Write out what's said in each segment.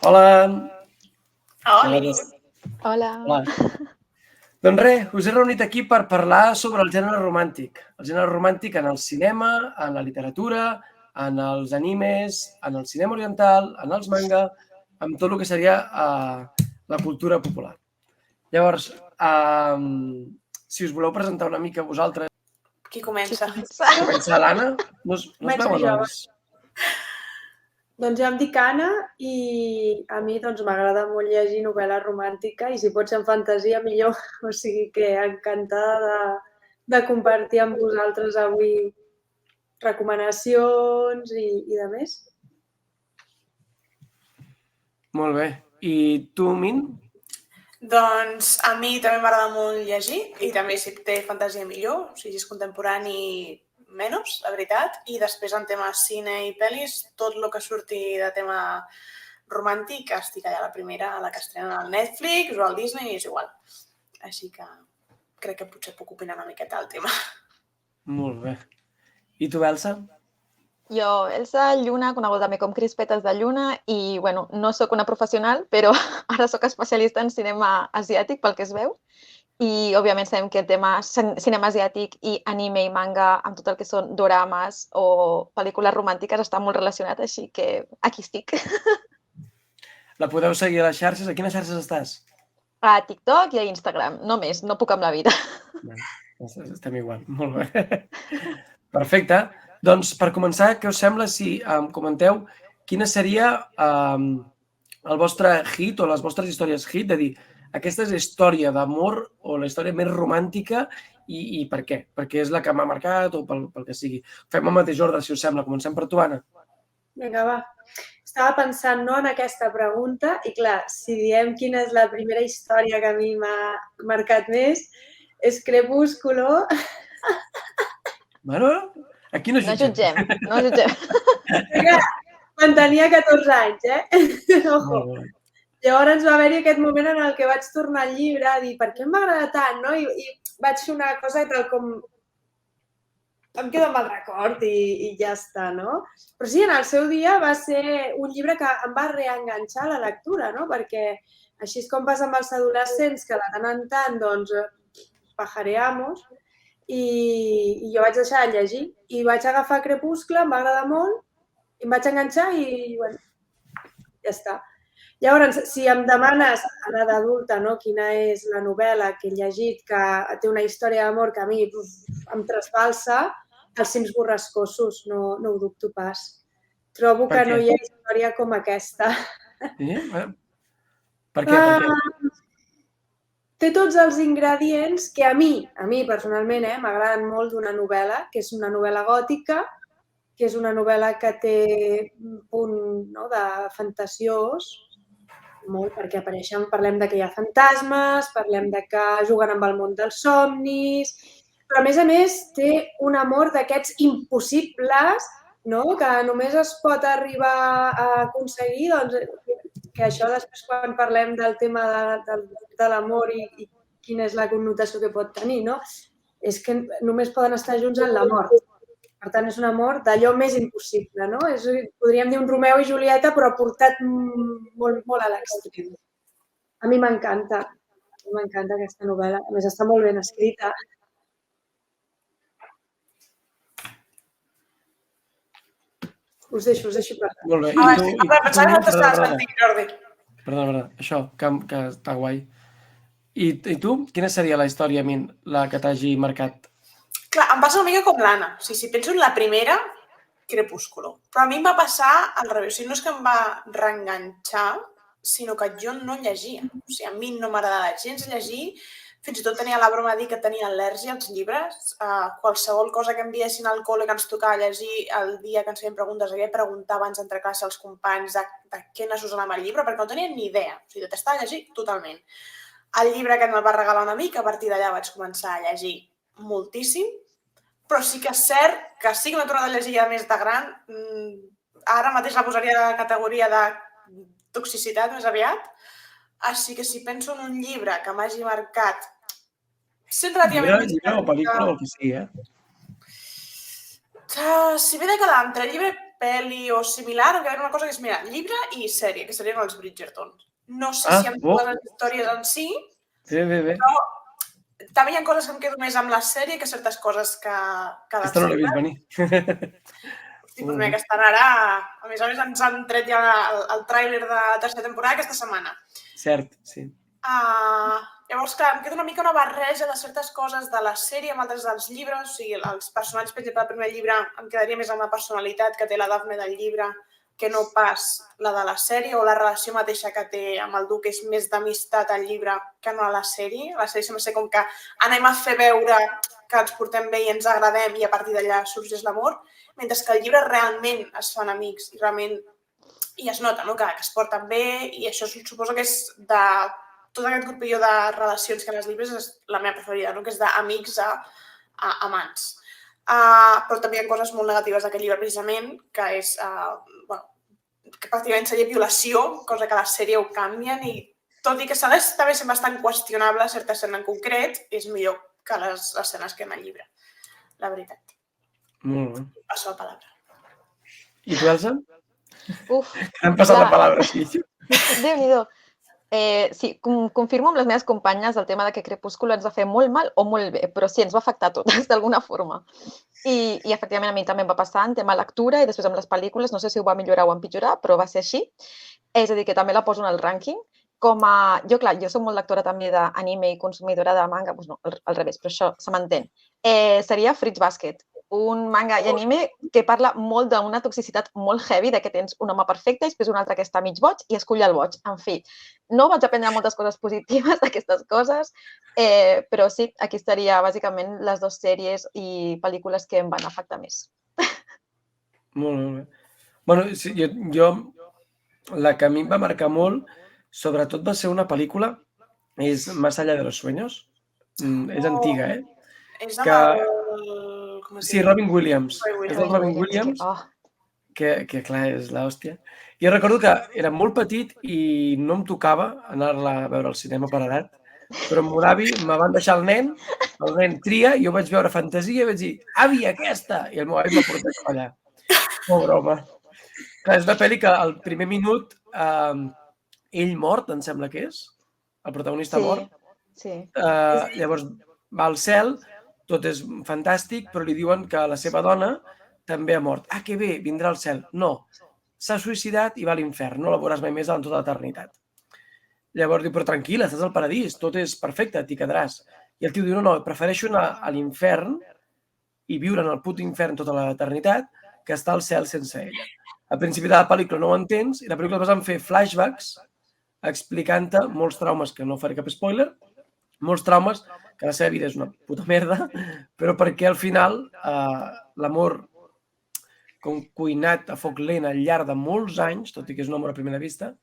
Hola. Hola. Hola. Doncs res, us he reunit aquí per parlar sobre el gènere romàntic. El gènere romàntic en el cinema, en la literatura, en els animes, en el cinema oriental, en els manga, amb tot el que seria la cultura popular. Llavors, si us voleu presentar una mica vosaltres... Qui comença? Comença l'Anna? No es veuen els... Doncs jo em dic Anna i a mi m'agrada molt llegir novel·la romàntica i si pot ser en fantasia millor. O sigui que encantada de compartir amb vosaltres avui recomanacions i de més. Molt bé. I tu, Min? Doncs a mi també m'agrada molt llegir i també si té fantasia millor, si és contemporani menys, la veritat. I després en temes cine i pel·lis, tot el que surti de tema romàntic estic allà a la primera, a la que estrenen al Netflix o al Disney, és igual. Així que crec que potser puc opinar una miqueta del tema. Molt bé. I tu, Elsa? Jo, Elsa Lluna, coneguda també com Crispetes de Lluna, i no sóc una professional, però ara sóc especialista en cinema asiàtic, pel que es veu. I, òbviament, sabem que el tema cinema asiàtic i anime i manga, amb tot el que són dorames o pel·lícules romàntiques, està molt relacionat, així que aquí estic. La podeu seguir a les xarxes? A quines xarxes estàs? A TikTok i a Instagram, no més, no puc amb la vida. Estem igual, molt bé. Perfecte. Doncs, per començar, què us sembla si em comenteu quina seria el vostre hit o les vostres històries hit, de dir, aquesta és la història d'amor o la història més romàntica i per què? Perquè és la que m'ha marcat o pel que sigui. Fem el mateix ordre, si us sembla. Comencem per tu, Anna. Vinga, va. Estava pensant en aquesta pregunta i, clar, si diem quina és la primera història que a mi m'ha marcat més, és Crepúsculo. Bueno, aquí no jutgem. No jutgem. Quan tenia 14 anys, Ojo. Llavors va haver-hi aquest moment en el que vaig tornar al llibre a dir per què m'agrada tant, no? I vaig fer una cosa tal com... Em quedo amb el record i ja està, no? Però sí, en el seu dia va ser un llibre que em va reenganxar a la lectura, no? Perquè així és com passa amb els adolescents, que de tant en tant, doncs, pajareamos, i jo vaig deixar de llegir. I vaig agafar Crepuscle, em va agradar molt, i em vaig enganxar i, bueno, ja està. Llavors, si em demanes, ara d'adulta, quina és la novel·la que he llegit que té una història d'amor que a mi em trasbalsa, Els cims borrascosos, no ho dubto pas. Trobo que no hi ha història com aquesta. Per què? Té tots els ingredients que a mi personalment, m'agraden molt d'una novel·la, que és una novel·la gòtica, que és una novel·la que té un punt de fantasiós, molt, perquè parlem que hi ha fantasmes, parlem que juguen amb el món dels somnis, però a més té un amor d'aquests impossibles, que només es pot arribar a aconseguir, que això després quan parlem del tema de l'amor i quina és la connotació que pot tenir, és que només poden estar junts en la mort. Per tant, és un amor d'allò més impossible, no? Podríem dir un Romeu i Julieta, però portat molt, molt a l'extrem. A mi m'encanta. M'encanta aquesta novel·la. A més, està molt ben escrita. Us deixo parlar. Molt bé. Pensava que t'estaves mentint, Jordi. Perdona, això, que està guai. I tu? Quina seria la història, Min, la que t'hagi marcat? Clar, em passa una mica com l'Anna. O sigui, si penso en la primera, Crepúsculo. Però a mi em va passar al revés. O sigui, no és que em va reenganxar, sinó que jo no llegia. O sigui, a mi no m'agradava gens llegir. Fins i tot tenia la broma de dir que tenia al·lèrgia als llibres. Qualsevol cosa que enviessin al col·le que ens tocava llegir el dia que ens feien preguntes, havia de preguntar abans d'entrar a classe als companys de què necessitava amb el llibre, perquè no tenia ni idea. O sigui, detestava llegir totalment. El llibre que me'l va regalar un amic, a partir d'allà vaig començar a llegir moltíssim, però sí que és cert que sí que m'he tornat a llegir ja més de gran. Ara mateix la posaria a la categoria de toxicitat més aviat. Així que si penso en un llibre que m'hagi marcat... Llibre o pel·lícula o el que sigui, Si ve de quedar entre llibre pel·li o similar, encara hi ha una cosa que és, mira, llibre i sèrie, que serien els Bridgertons. No sé si amb totes les històries en si, Bé. però també hi ha coses que em quedo més amb la sèrie que certes coses que Aquesta no l'he vist venir. Hosti, doncs mira, que estan ara... A més, ens han tret ja el tràiler de la tercera temporada aquesta setmana. Cert, sí. Llavors, clar, em queda una mica una barreja de certes coses de la sèrie amb altres dels llibres. O sigui, els personatges, per exemple, del primer llibre em quedaria més amb la personalitat que té la Daphne del llibre que no pas la de la sèrie, o la relació mateixa que té amb el Duc és més d'amistat al llibre que no a la sèrie. A la sèrie sembla ser com que anem a fer veure que ens portem bé i ens agradem i a partir d'allà sorgeix l'amor, mentre que al llibre realment es fan amics i realment i es nota, no?, que es porten bé, i això suposo que és de tot aquest grupillo de relacions que en els llibres és la meva preferida, no?, que és d'amics a amants. Però també hi ha coses molt negatives d'aquest llibre, precisament, que és, que pràcticament seria violació, cosa que a la sèrie ho canvien, i tot i que segueix també sent bastant qüestionable certa escena en concret, és millor que les escenes que hi ha al llibre, la veritat. Molt bé. Passo la paraula. I tu, Elsa? Uf, Hem passat la paraula, sí. Déu-n'hi-do. Sí, confirmo amb les meves companyes el tema de que Crepúsculo ens va fer molt mal o molt bé, però sí, ens va afectar a totes d'alguna forma. I efectivament a mi també em va passar en tema lectura i després amb les pel·lícules, no sé si ho va millorar o empitjorar, però va ser així. És a dir, que també la poso en el rànquing. Jo soc molt lectora també d'anime i consumidora de manga, doncs no, al revés, però això se m'entén. Seria Fruits Basket, un manga i anime que parla molt d'una toxicitat molt heavy, de que tens un home perfecte i després un altre que està mig boig i escull el boig. En fi, no vaig aprendre moltes coses positives d'aquestes coses, però sí, aquí estaria bàsicament les dues sèries i pel·lícules que em van afectar més. Molt bé. Bueno, sí, jo la que a mi em va marcar molt, sobretot va ser una pel·lícula, és Más allá de los sueños. És antiga, eh? És amb el... Sí, Robin Williams. És del Robin Williams, que clar, és l'hòstia. Jo recordo que era molt petit i no em tocava anar-la a veure al cinema per edat, però amb mon avi me van deixar el nen tria, i jo vaig veure Fantasia i vaig dir, avi, aquesta! I el meu avi m'ha portat allà. Pobre home. Clar, és una pel·li que al primer minut ell mort, em sembla que és, el protagonista mort. Sí. Llavors va al cel, tot és fantàstic, però li diuen que la seva dona també ha mort. Ah, que bé, vindrà al cel. No, s'ha suïcidat i va a l'infern, no la veuràs mai més en tota l'eternitat. Llavors diu, però tranquil·la, estàs al paradís, tot és perfecte, t'hi quedaràs. I el tio diu, no, prefereixo anar a l'infern i viure en el puto infern tota l'eternitat que estar al cel sense ella. Al principi de la pel·lícula no ho entens i la pel·lícula vas a fer flashbacks explicant-te molts traumes, que no faré cap spoiler, molts traumes, que la seva vida és una puta merda, però perquè al final l'amor com cuinat a foc lent al llarg de molts anys, tot i que és un amor a primera vista,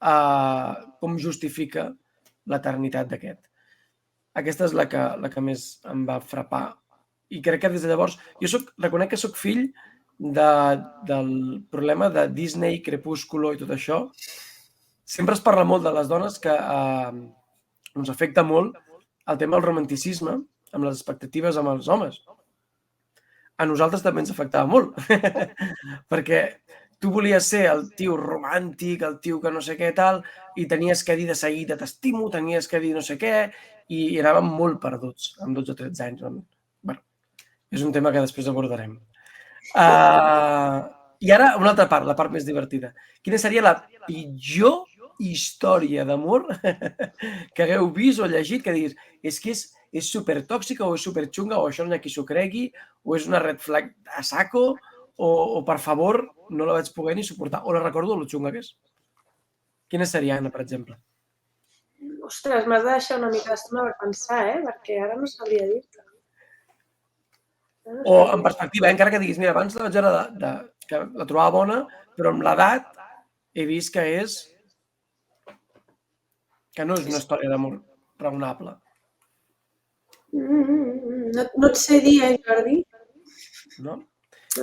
com justifica l'eternitat d'aquest. Aquesta és la que més em va frapar. I crec que des de llavors... Jo reconec que soc fill del problema de Disney, Crepúsculo i tot això. Sempre es parla molt de les dones que ens afecta molt el tema del romanticisme amb les expectatives amb els homes. A nosaltres també ens afectava molt, perquè tu volies ser el tio romàntic, el tio que no sé què tal, i tenies que dir de seguida t'estimo, tenies que dir no sé què, i anàvem molt perduts amb 12 o 13 anys. Bueno, és un tema que després abordarem. I ara una altra part, la part més divertida. Quina seria la pitjor història d'amor que hagueu vist o llegit que diguis, és que és supertòxica o és superxunga o això no hi ha qui s'ho cregui o és una red flag a saco o per favor no la vaig poder ni suportar o la recordo lo xunga que és. Quina seria, Anna, per exemple? Ostres, m'has de deixar una mica d'estona per pensar, perquè ara no sabria dir-te. O en perspectiva, encara que diguis, mira, abans la vaig veure que la trobava bona, però amb l'edat he vist que no és una història d'amor raonable. No et sé dir, Jordi? No?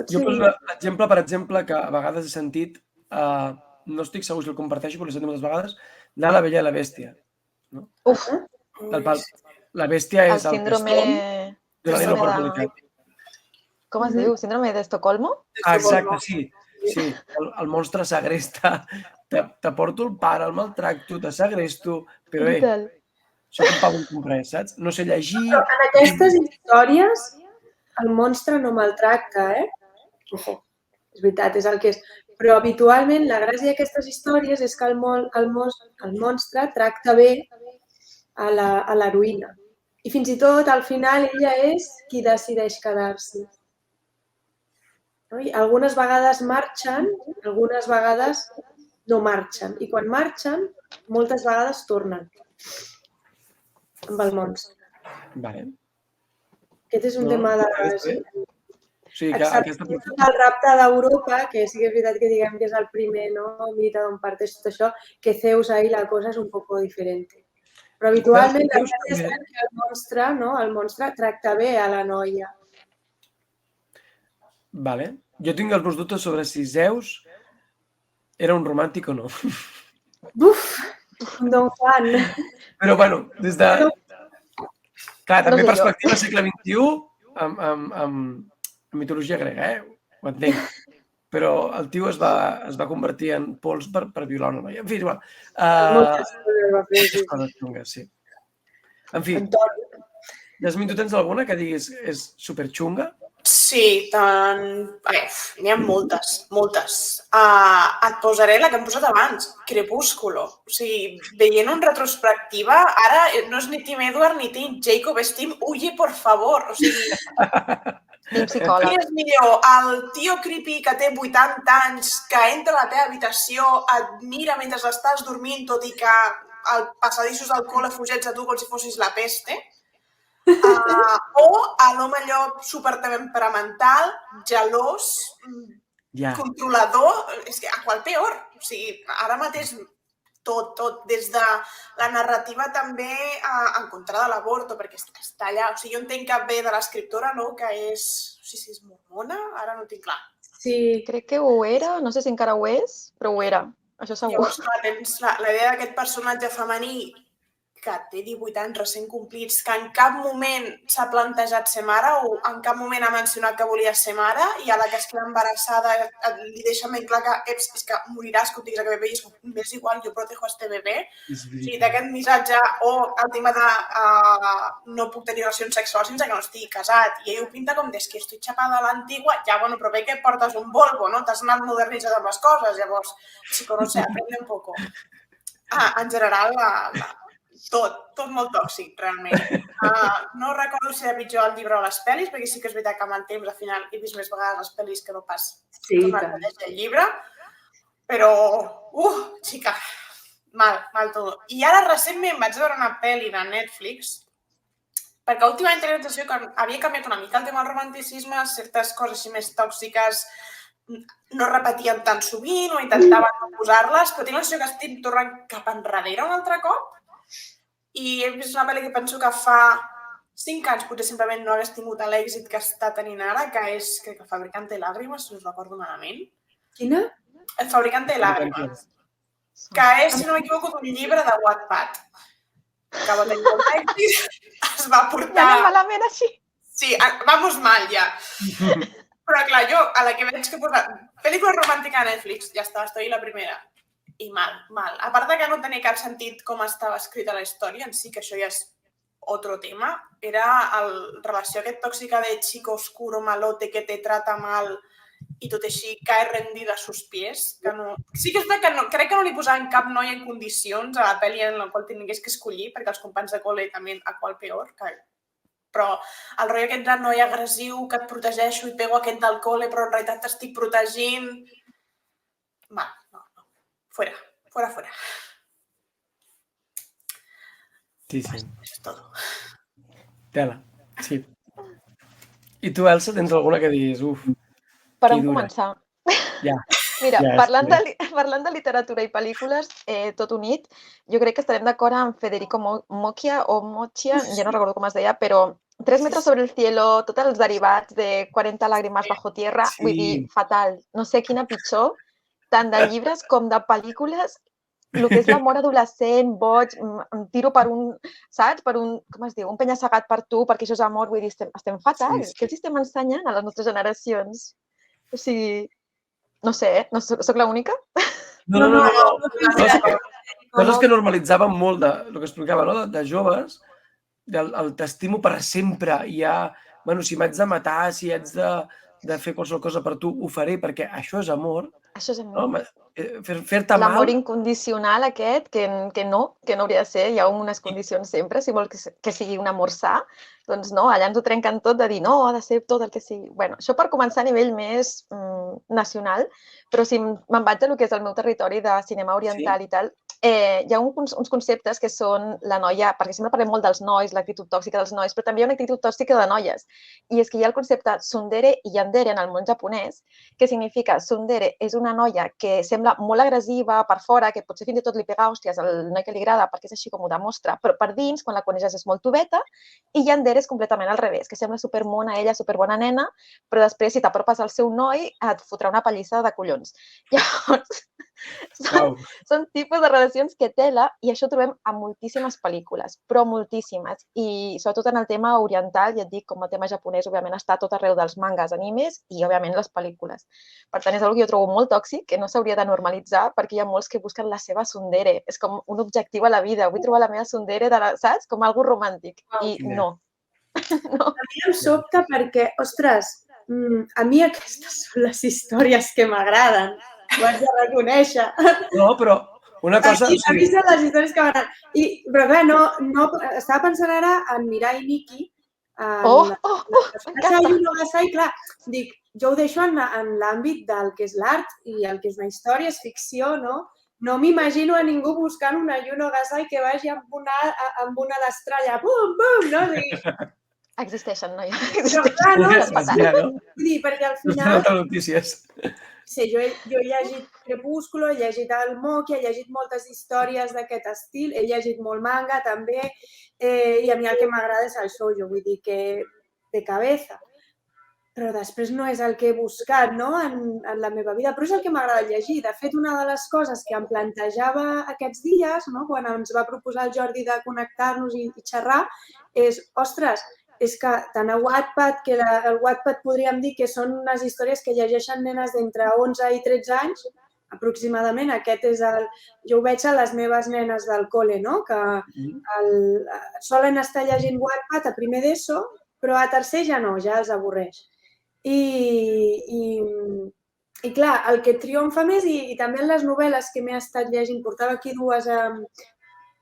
Jo poso l'exemple, per exemple, que a vegades he sentit, no estic segur si el comparteixo, però l'he sentit moltes vegades, de La Bella i la Bèstia. Uf! La bèstia és el síndrome de l'animo per publicat. Com es diu? Síndrome d'Estocolmo? Exacte, sí. Sí, el monstre segresta. Te porto el pare, el maltracto, te segresto, però soc un pavo incomprès, saps? No sé llegir... Però en aquestes històries el monstre no maltracta, Ojo, és veritat, és el que és. Però habitualment la gràcia d'aquestes històries és que el monstre tracta bé a l'heroïna. I fins i tot al final ella és qui decideix quedar-s'hi. I algunes vegades marxen, algunes vegades no marxen. I quan marxen, moltes vegades tornen amb el monstre. Vale. Aquest és un tema de... O sigui que aquesta... El rapte d'Europa, que sí que és veritat que diguem que és el primer, no? Mita d'on parteix tot això, que Zeus ahí la cosa és un poco diferente. Però habitualment la gràcia és que el monstre tracta bé a la noia. Vale. Jo tinc els meus dubtes sobre si Zeus era un romàntic o no. Buf! Un Don Juan. Però bueno, des de... Clar, també perspectiva segle XXI amb mitologia grega, ho entenc. Però el tio es va convertir en pols per violar una noia. En fi, igual. Moltes coses va fer. Coses xungues, sí. En fi, Yasmin, tu tens alguna que diguis és superxunga? Sí, n'hi ha moltes. Et posaré la que hem posat abans, Crepúsculo. O sigui, veient en retrospectiva, ara no és ni Team Edward ni Team Jacob, és Team Huye, por favor. O sigui, psicòleg. Quin és millor? El tio creepy que té 80 anys, que entra a la teva habitació, et mira mentre estàs dormint, tot i que el passadissos del col·le fugets a tu com si fossis la peste? O l'home allò supertemperamental, gelós, controlador, és que a qual peor. O sigui, ara mateix tot, des de la narrativa també en contra de l'avorto, perquè està allà. O sigui, jo entenc que ve de l'escriptora, no?, que és, no sé si és mormona, ara no ho tinc clar. Sí. Crec que ho era, no sé si encara ho és, però ho era, això segur. Llavors, clar, tens la idea d'aquest personatge femení que té 18 anys recent complits, que en cap moment s'ha plantejat ser mare o en cap moment ha mencionat que volia ser mare i a la que es queda embarassada li deixa ben clar que és que moriràs quan tinguis aquest bebè i és com, m'és igual, jo protejo a este bebè. O sigui, d'aquest missatge o el tema de no puc tenir relacions sexuals sense que no estigui casat i ell ho pinta com des que estoy chapada a l'antigua, ja, bueno, però bé que portes un Volvo, no? T'has anat modernitzat amb les coses, llavors, no sé, aprende un poco. En general, tot molt tòxic, realment. No recordo si era pitjor el llibre o les pel·lis, perquè sí que és veritat que amb el temps, al final, he vist més vegades les pel·lis que no pas el llibre, però, xica, mal tot. I ara recentment vaig veure una pel·li de Netflix, perquè últimament tenia la sensació que havia canviat una mica el tema del romanticisme, certes coses així més tòxiques no repetien tan sovint o intentaven no posar-les, però tinc la sensació que estic tornant cap enrere un altre cop. I he vist una pel·li que penso que fa 5 anys potser simplement no hagués tingut l'èxit que està tenint ara, que és, crec que El fabricante de lágrimas, si us recordo malament. Quina? El fabricante de lágrimas. Que és, si no m'equivoco, un llibre de Wattpad. Que va tenir molt èxit, es va portar... Ja anem malament així. Sí, vamos mal ja. Però clar, jo a la que veig que posa pel·lícula romàntica a Netflix, ja està, estoy la primera. I mal. A part que no tenia cap sentit com estava escrita la història, en si que això ja és otro tema, era la relació aquest tòxica de chico oscuro, malote, que te trata mal i tot així cae rendida a sus pies. Sí que és que crec que no li posaven cap noia en condicions a la pel·li en la qual tingués que escollir, perquè els companys de col·le també a qual peor, però el rotllo aquest de noi agressiu, que et protegeixo i pego aquest del col·le, però en realitat t'estic protegint... Mal. Fuera. Sí. Eso es todo. Tela, sí. I tu, Elsa, tens alguna que diguis, Per on començar? Ja. Mira, parlant de literatura i pel·lícules, tot unit, jo crec que estarem d'acord amb Federico Mochia, ja no recordo com es deia, però 3 metros sobre el cielo, tots els derivats de 40 lágrimas bajo tierra, vull dir, fatal. No sé quina pitjor, tant de llibres com de pel·lícules, el que és l'amor adolescent, boig, em tiro per un, saps? Per un, com es diu, un penya-segat per tu, perquè això és amor, vull dir, estem fatal. Què els estem ensenyant a les nostres generacions? O sigui, No sé, no soc l'única? No. no. Coses que normalitzaven molt, el que explicava, no? De joves, el t'estimo per sempre, i ja, bueno, si m'haig de matar, si haig de fer qualsevol cosa per tu, ho faré, perquè això és amor, Això és no? amor. Fer-te mal, L'amor incondicional aquest, que no hauria de ser, hi ha unes condicions sempre, si vol que sigui un amor sa, doncs no, allà ens ho trenquen tot de dir no, ha de ser tot el que sigui. Bueno, això per començar a nivell més nacional, però si me'n vaig a lo que és el meu territori de cinema oriental i tal, hi ha uns conceptes que són la noia, perquè sempre parlem molt dels nois, l'actitud tòxica dels nois, però també hi ha una actitud tòxica de noies. I és que hi ha el concepte tsundere i yandere en el món japonès, que significa tsundere és una noia que sembla molt agressiva per fora, que potser fins i tot li pega hòsties al noi que li agrada perquè és així com ho demostra, però per dins, quan la coneixes és molt tubeta, i yandere és completament al revés, que sembla supermona ella, superbona nena, però després si t'apropes al seu noi et fotrà una pallissa de collons. Llavors, són tipus de relacions que tela i això ho trobem a moltíssimes pel·lícules, però moltíssimes. I sobretot en el tema oriental, ja et dic, com el tema japonès, òbviament està tot arreu dels mangas, animes i, òbviament, les pel·lícules. Per tant, és una que jo trobo molt tòxic, que no s'hauria de normalitzar, perquè hi ha molts que busquen la seva tsundere. És com un objectiu a la vida. Vull trobar la meva tsundere, saps? Com algo romàntic. I no. A mi em sobta perquè, ostres, a mi aquestes són les històries que m'agraden. Ho haig de reconèixer. No, però una cosa... A mi són les històries que m'agraden. Però clar, no, estava pensant ara en Mirai Nikki. I clar, dic, jo ho deixo en l'àmbit del que és l'art i el que és una història, és ficció, no? No m'imagino a ningú buscant una Yuno Gasai que vagi amb una destralla, bum, bum, no? Existeixen, no? Però clar, no? Vull dir, perquè al final... notícies. Sí, jo he llegit Crepúsculo, he llegit el Moki, he llegit moltes històries d'aquest estil, he llegit molt manga també, i a mi el que m'agrada és el shoujo, vull dir que de cabeza. Però després no és el que he buscat, no?, en la meva vida, però és el que m'agrada llegir. De fet, una de les coses que em plantejava aquests dies, no?, quan ens va proposar el Jordi de connectar-nos i xerrar, és, ostres, és que tant a Wattpad, que el Wattpad podríem dir que són unes històries que llegeixen nenes d'entre 11 i 13 anys, aproximadament. Aquest és el... Jo ho veig a les meves nenes del col·le, no?, que solen estar llegint Wattpad a primer d'ESO, però a tercer ja no, ja els avorreix. I clar, el que triomfa més, i també en les novel·les que m'he estat llegint, portava aquí dues...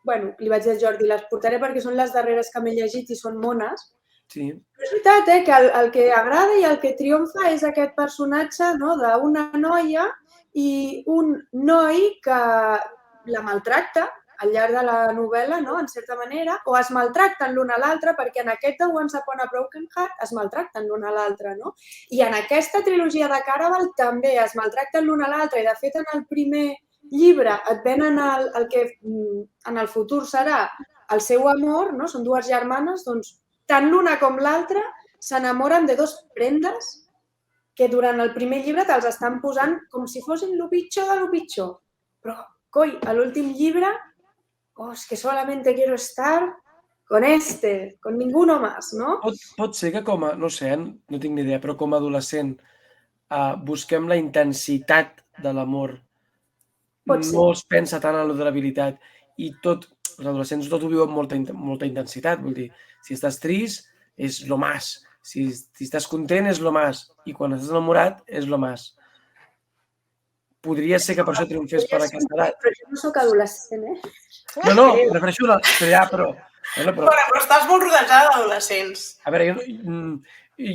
Bueno, li vaig dir al Jordi, les portaré perquè són les darreres que m'he llegit i són mones. Sí. Però és veritat, que el que agrada i el que triomfa és aquest personatge, no?, d'una noia i un noi que la maltracta al llarg de la novel·la, no?, en certa manera, o es maltracten l'un a l'altre, perquè en aquest de Once Upon a Broken Heart es maltracten l'un a l'altre, no? I en aquesta trilogia de Caraval també es maltracten l'un a l'altre, i de fet en el primer llibre et venen el que en el futur serà el seu amor, no? Són dues germanes, doncs tant l'una com l'altra s'enamoren de dos prendes que durant el primer llibre te'ls estan posant com si fossin lo pitjor de lo pitjor. Però, coi, a l'últim llibre, es que solamente quiero estar con ninguno más, no? Pot ser que com a, no sé, no tinc ni idea, però com a adolescent busquem la intensitat de l'amor. No es pensa tant en la durabilitat i tot, els adolescents tot ho viuen amb molta intensitat, vull dir, si estàs trist és lo más, si estàs content és lo más i quan estàs enamorat és lo más. Podria ser que per això triomfés per aquesta edat. Però jo no soc adolescent, No, em refereixo a però... Però estàs molt rodejada d'adolescents. A veure,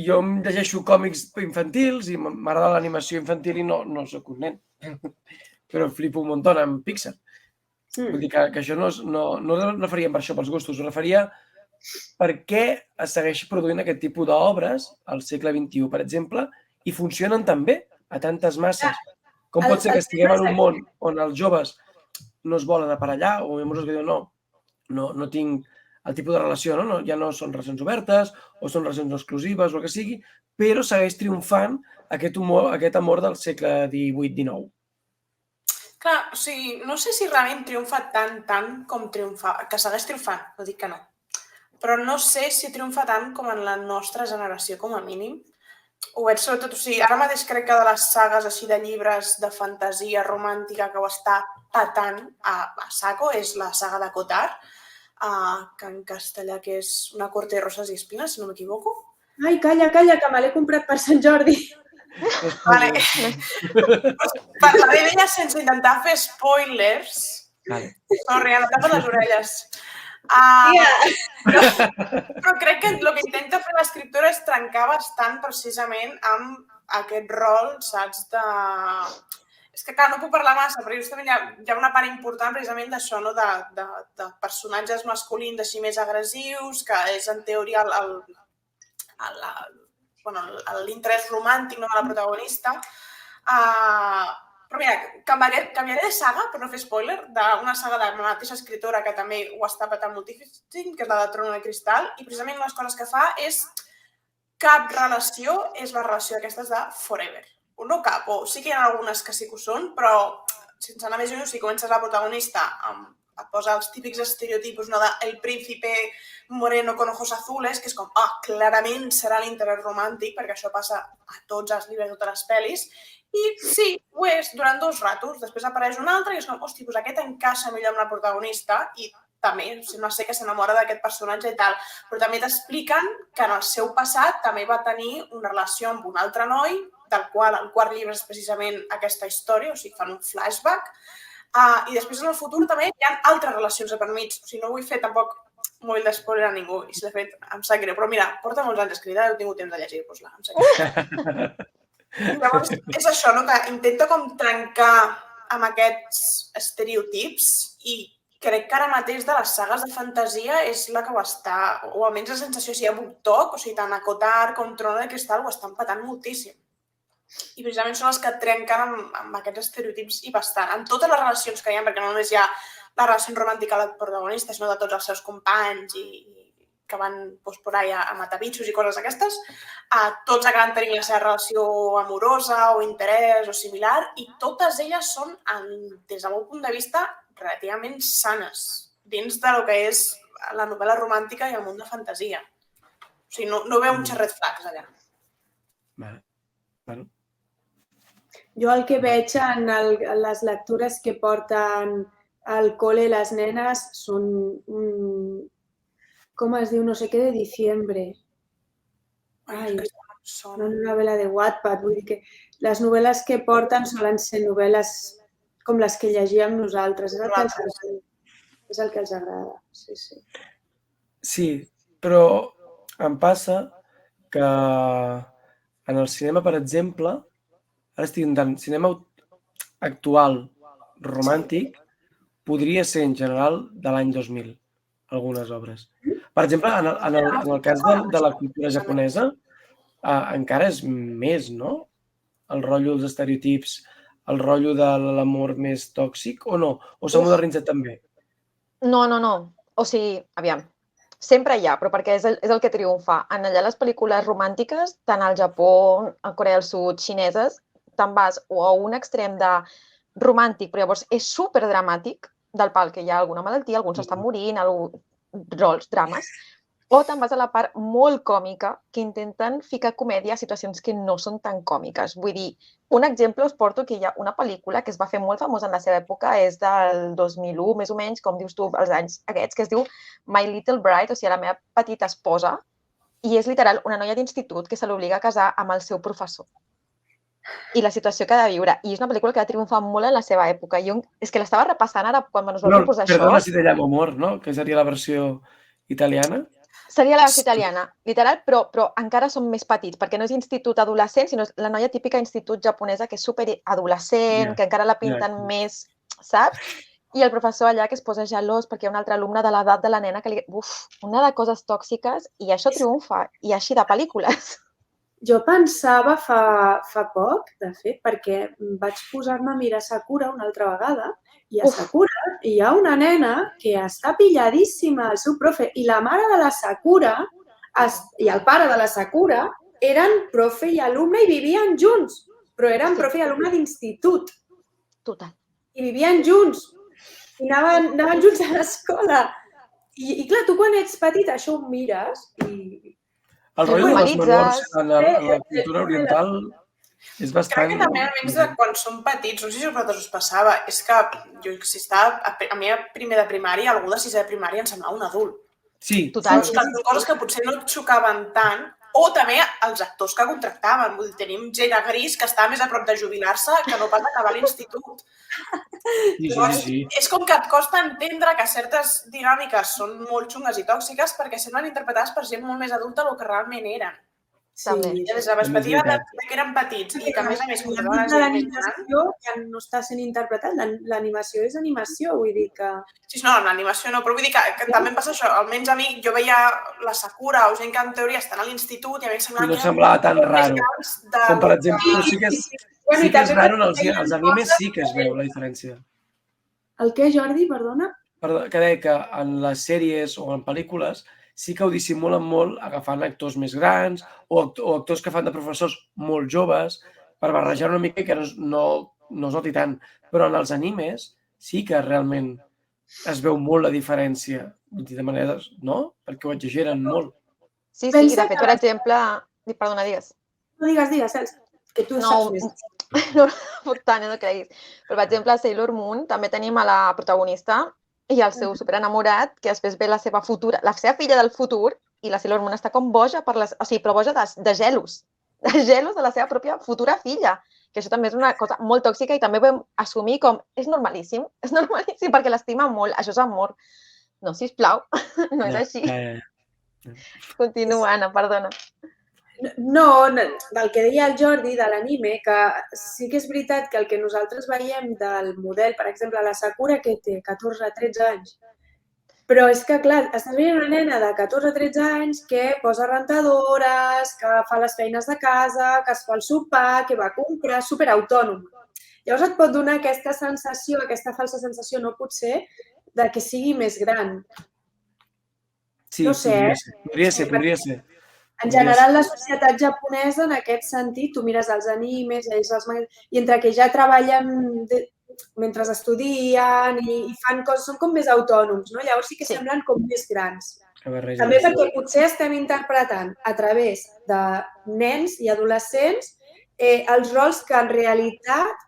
jo em llegeixo còmics infantils i m'agrada l'animació infantil i no soc un nen. Però flipo un muntó amb Pixar. Vull dir que això no referia per això, pels gustos, ho referia per què es segueix produint aquest tipus d'obres al segle XXI, per exemple, i funcionen tan bé a tantes masses. Com pot ser que estiguem en un món on els joves no es volen aparellar o hi ha molts que diuen no tinc el tipus de relació, ja no són relacions obertes o són relacions no exclusives o el que sigui, però segueix triomfant aquest amor del segle XVIII-XIX. Clar, o sigui, no sé si realment triomfa tant com triomfa, que segueix triomfant, no dic que no, però no sé si triomfa tant com en la nostra generació, com a mínim, ho veig sobretot, o sigui, ara mateix crec que de les sagues així de llibres de fantasia romàntica que ho està patant a saco és la saga de Cotard, que en castellà que és Una corte de roses y espinas, si no m'equivoco. Ai, calla, que me l'he comprat per Sant Jordi. Vale. Parlaré d'ella sense intentar fer spoilers. Vale. Sorry, ara tapa les orelles. Però crec que el que intenta fer l'escriptora és trencar bastant precisament amb aquest rol, saps, de... És que, clar, no puc parlar massa, però justament hi ha una part important precisament d'això, no? De personatges masculins així més agressius, que és en teoria l'interès romàntic de la protagonista. Però mira, canviaré de saga, per no fer spoiler, d'una saga de la mateixa escritora que també ho està patant moltíssim, que és la de Trono de Cristal, i precisament una de les coses que fa és cap relació és la relació aquestes de forever. O no cap, o sí que hi ha algunes que sí que ho són, però sense anar més lluny, si comences la protagonista et posa els típics estereotipos, no, del príncipe moreno con ojos azules, que és com, clarament serà l'interès romàntic, perquè això passa a tots els llibres, a totes les pel·lis, i sí, ho és, durant 2 ratos. Després apareix un altre i és com, hosti, doncs aquest encaixa millor amb la protagonista i també sembla ser que s'enamora d'aquest personatge i tal. Però també t'expliquen que en el seu passat també va tenir una relació amb un altre noi, del qual el quart llibre és precisament aquesta història, o sigui, fan un flashback. I després en el futur també hi ha altres relacions per mig. O sigui, no vull fer tampoc molt d'espoiler a ningú i si l'he fet em sap greu. Però mira, porta molts anys escrita i he tingut temps de llegir-vos-la. Em sap greu. Llavors, és això, no? Que intenta com trencar amb aquests estereotips i crec que ara mateix de les sagues de fantasia és la que ho està, o almenys la sensació si hi ha BookTok, o sigui, tant a Cotard com Trono de Cristal ho estan patant moltíssim. I precisament són les que trenquen amb aquests estereotips i bastant, en totes les relacions que hi ha, perquè no només hi ha la relació romàntica de la protagonista, sinó de tots els seus companys i que van por ahí a matar bitxos i coses d'aquestes, tots acaben tenint la seva relació amorosa o interès o similar i totes elles són, des del meu punt de vista, relativament sanes dins del que és la novel·la romàntica i el món de fantasia. O sigui, no veu muchos red flags allà. Vale. Bueno. Jo el que veig en les lectures que porten al cole les nenes són com es diu, no sé què, de diciembre. Ai, una novel·la de Wattpad. Vull dir que les novel·les que porten solen ser novel·les com les que llegíem nosaltres. És el que els agrada. Sí, sí. Sí, però em passa que en el cinema, per exemple, ara estic intentant, cinema actual romàntic podria ser en general de l'any 2000, algunes obres. Per exemple, en el cas de la cultura japonesa, encara és més, no? El rotllo dels estereotips, el rotllo de l'amor més tòxic, o no? O s'ha modernitzat també? No. O sigui, aviam, sempre hi ha, però perquè és el que triomfa. En allà les pel·lícules romàntiques, tant al Japó, a Corea del Sud, xineses, te'n vas o a un extrem de romàntic, però llavors és superdramàtic, del pal que hi ha alguna malaltia, algú s'està morint, rols, drames, o te'n vas a la part molt còmica que intenten ficar comèdia a situacions que no són tan còmiques. Vull dir, un exemple us porto que hi ha una pel·lícula que es va fer molt famosa en la seva època, és del 2001, més o menys, com dius tu, els anys aquests, que es diu My Little Bride, o sigui, la meva petita esposa, i és literal una noia d'institut que se l'obliga a casar amb el seu professor. I la situació que ha de viure. I és una pel·lícula que va triomfar molt en la seva època. Jo és que l'estava repassant ara quan ens vam proposar això. Perdona si te llamo amor, no? Que seria la versió italiana. Seria la versió italiana, literal, però encara són més petits, perquè no és institut adolescent, sinó la noia típica institut japonesa que és superadolescent, que encara la pinten més, saps? I el professor allà que es posa gelós perquè hi ha un altre alumne de l'edat de la nena que li... una de coses tòxiques i això triomfa, i així de pel·lícules. Jo pensava fa poc, de fet, perquè vaig posar-me a mirar Sakura una altra vegada i a Sakura hi ha una nena que està pilladíssima al seu profe i la mare de la Sakura i el pare de la Sakura eren profe i alumne i vivien junts, però eren profe i alumne d'institut. Total. I vivien junts i anaven junts a l'escola. I clar, tu quan ets petit això ho mires i... El rotllo de les menors Normalitzes. en la cultura oriental és Crec bastant... que també, almenys de quan som petits, no sé si a vosaltres us passava, és que jo, si estava a mi a primer de primària, algú de sisè de primària em semblava un adult. Sí, Total. Que són coses que potser no et xocaven tant, o també els actors que contractaven. Vull dir, tenim gent a Gris que està més a prop de jubilar-se que no pas acabar l'institut. sí. És com que et costa entendre que certes dinàmiques són molt xungues i tòxiques perquè semblen interpretades per gent molt més adulta del que realment eren. També. I des de la perspectiva de que eren petits i que a més més contrataven de gent més gran. l'animació ja no està sent interpretat. L'animació és animació, vull dir que... Sí, no, l'animació no, però vull dir que també em passa això. Almenys a mi, jo veia la Sakura o gent que en teoria estan a l'institut i a mi em semblava I no semblava tan raro. Com per exemple... exemple, però sí que és raro, als animes sí que es veu la diferència. El què, Jordi? Perdona? Perdó, que deia que en les sèries o en pel·lícules sí que ho dissimulen molt agafant actors més grans o actors que fan de professors molt joves per barrejar una mica i que no es noti tant. Però en els animes sí que realment es veu molt la diferència. De manera, no? Perquè ho exageren molt. Sí, i de fet, per exemple... Perdona, digues. No, digues, Cels, que tu saps més. No, Tània, no creguis. Però, per exemple, a Sailor Moon també tenim a la protagonista i el seu superenamorat, que després ve la seva filla del futur, i la Sailor Moon està com boja però boja de gelos de la seva pròpia futura filla, que això també és una cosa molt tòxica i també ho vam assumir com és normalíssim perquè l'estima molt, això és amor. No, sisplau, no és així. Continua, Anna, perdona. No, del que deia el Jordi, de l'anime, que sí que és veritat que el que nosaltres veiem del model, per exemple, la Sakura, que té 14-13 anys, però és que, clar, estàs veient una nena de 14-13 anys que posa rentadores, que fa les feines de casa, que es fa el sopar, que va a comprar, superautònom. Llavors et pot donar aquesta sensació, aquesta falsa sensació, no pot ser, de que sigui més gran. Sí, no sé, podria ser. En general, la societat japonesa, en aquest sentit, tu mires els animes, i entre que ja treballen mentre estudien i fan coses, són com més autònoms, no? Llavors sí que semblen com més grans. També perquè potser estem interpretant a través de nens i adolescents els rols que en realitat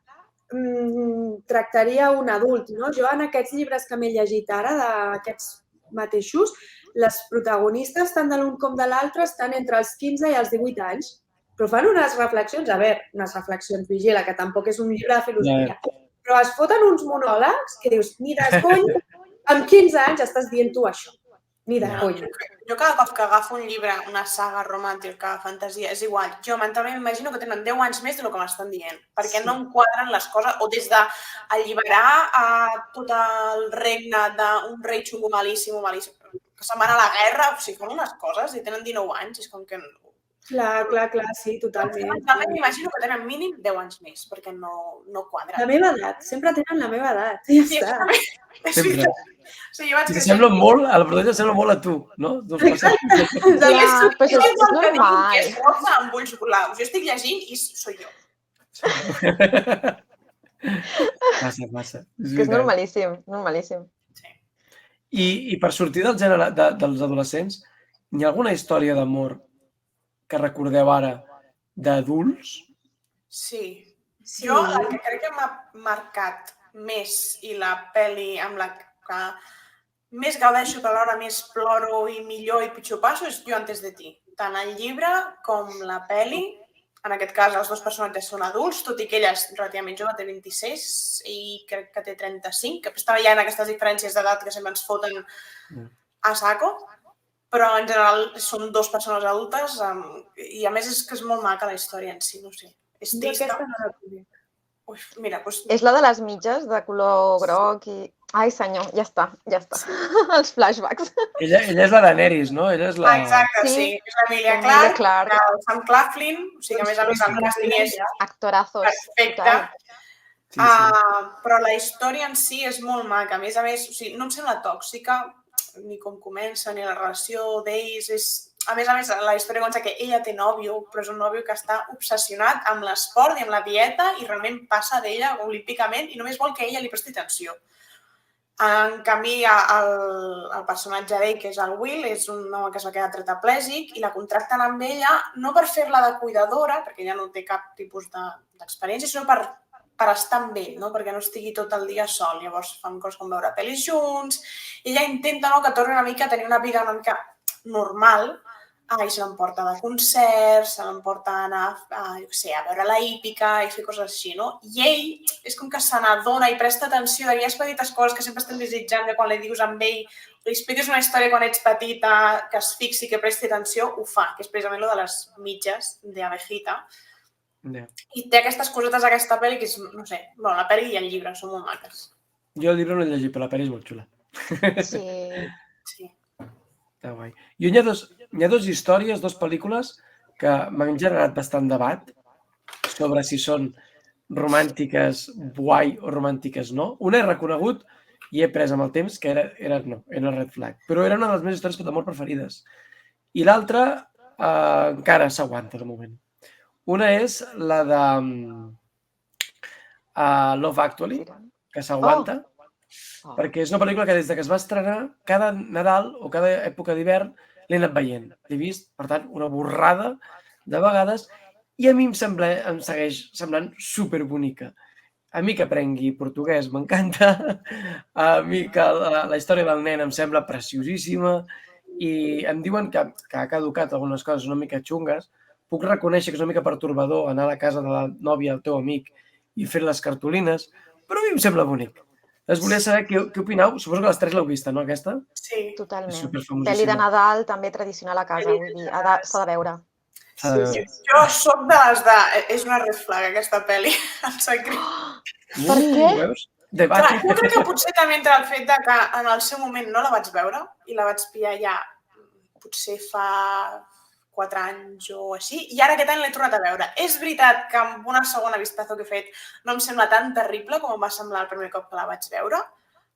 tractaria un adult, no? Jo en aquests llibres que m'he llegit ara, d'aquests mateixos, les protagonistes, tant de l'un com de l'altre, estan entre els 15 i els 18 anys, però fan unes reflexions, unes reflexions, vigila, que tampoc és un llibre de filosofia, però es foten uns monòlegs que dius, ni de cony, amb 15 anys estàs dient tu això, ni de cony. Jo cada cop que agafo un llibre, una saga romàntica, fantasia, és igual, jo mentalment m'imagino que tenen 10 anys més del que m'estan dient, perquè no em quadren les coses, o des d'alliberar a tot el regne d'un rei xungo malíssim, que se'n van a la guerra, o sigui, fan unes coses i tenen 19 anys, és com que... Clar, sí, totalment. També m'imagino que tenen mínim 10 anys més, perquè no quadren. La meva edat, sempre tenen la meva edat, ja està. Sempre. I sembla molt, a la protesta sembla molt a tu, no? Exacte. Però és normal. És rosa amb ulls blaus. Jo estic llegint i soy jo. Passa. És normalíssim, normalíssim. I per sortir del gènere dels adolescents, hi ha alguna història d'amor que recordeu ara d'adults? Sí. Jo el que crec que m'ha marcat més i la pel·li amb la que més gaudeixo però alhora més ploro i millor i pitjor passo és Jo antes de ti. Tant el llibre com la pel·li, en aquest cas els dos personatges són adults, tot i que ella és relativament jove, té 26 i crec que té 35, que estava ja en aquestes diferències d'edat que sempre ens foten a saco. Però en general són dues persones adultes i a més és que és molt maca la història en si, no sé. És trista. Ui, mira, doncs... És la de les mitges de color groc i... Ai, senyor, ja està. Els flashbacks. Ella és la Daenerys, no? Ella és la... Exacte, sí. És l'Emilia Clarke, el Sam Claflin, o sigui que a més el càsting és... Actorazos. Perfecte. Però la història en si és molt maca. A més, no em sembla tòxica, ni com comença, ni la relació d'ells. A més, la història comença que ella té nòvio, però és un nòvio que està obsessionat amb l'esport i amb la dieta i realment passa d'ella olímpicament i només vol que ella li presti atenció. En canvi, el personatge d'ell, que és el Will, és un home que es va quedar tetraplègic i la contracten amb ella no per fer-la de cuidadora, perquè ella no té cap tipus d'experiència, sinó per estar amb ell, no? Perquè no estigui tot el dia sol. Llavors fan coses com veure pel·lis junts. Ella intenta que torni una mica a tenir una vida una mica normal, i se l'emporta de concerts, se l'emporta a anar a veure la hípica i fer coses així, no? I ell és com que se n'adona i presta atenció d'aquelles petites coses que sempre estem desitjant, que quan li dius amb ell, li expliques una història quan ets petita, que es fixi, que presti atenció, ho fa, que és precisament el de les mitges d'Abejita. I té aquestes cosetes d'aquesta pel·li que és, no sé, bueno, la pel·li i el llibre són molt maques. Jo el llibre no l'he llegit, però la pel·li és molt xula. Sí. Està guai. I hi ha dues històries, dues pel·lícules que m'han generat bastant debat sobre si són romàntiques guai o romàntiques no. Una he reconegut i he pres amb el temps que era Red Flag, però era una de les meves històries d'amor preferides. I l'altra encara s'aguanta de moment. Una és la de Love Actually, que s'aguanta, perquè és una pel·lícula que des que es va estrenar, cada Nadal o cada època d'hivern l'he anat veient. L'he vist, per tant, una borrada de vegades i a mi em segueix semblant superbonica. A mi que aprengui portuguès m'encanta, a mi que la història del nen em sembla preciosíssima i em diuen que ha caducat algunes coses una mica xungues. Puc reconèixer que és una mica pertorbador anar a la casa de la nòvia del teu amic i fer les cartolines, però a mi em sembla bonic. Es volia saber què opineu. Suposo que les tres l'heu vista, no, aquesta? Sí. Totalment. Pel·li de Nadal, també tradicional a casa, vull dir, s'ha de veure. Sí. Jo soc de les de... És una red flag, aquesta pel·li. Em sap greu. Per què? Clar, jo crec que potser també entre el fet que en el seu moment no la vaig veure i la vaig pillar ja potser fa 4 anys o així, i ara aquest any l'he tornat a veure. És veritat que amb una segona vistazo que he fet no em sembla tan terrible com em va semblar el primer cop que la vaig veure,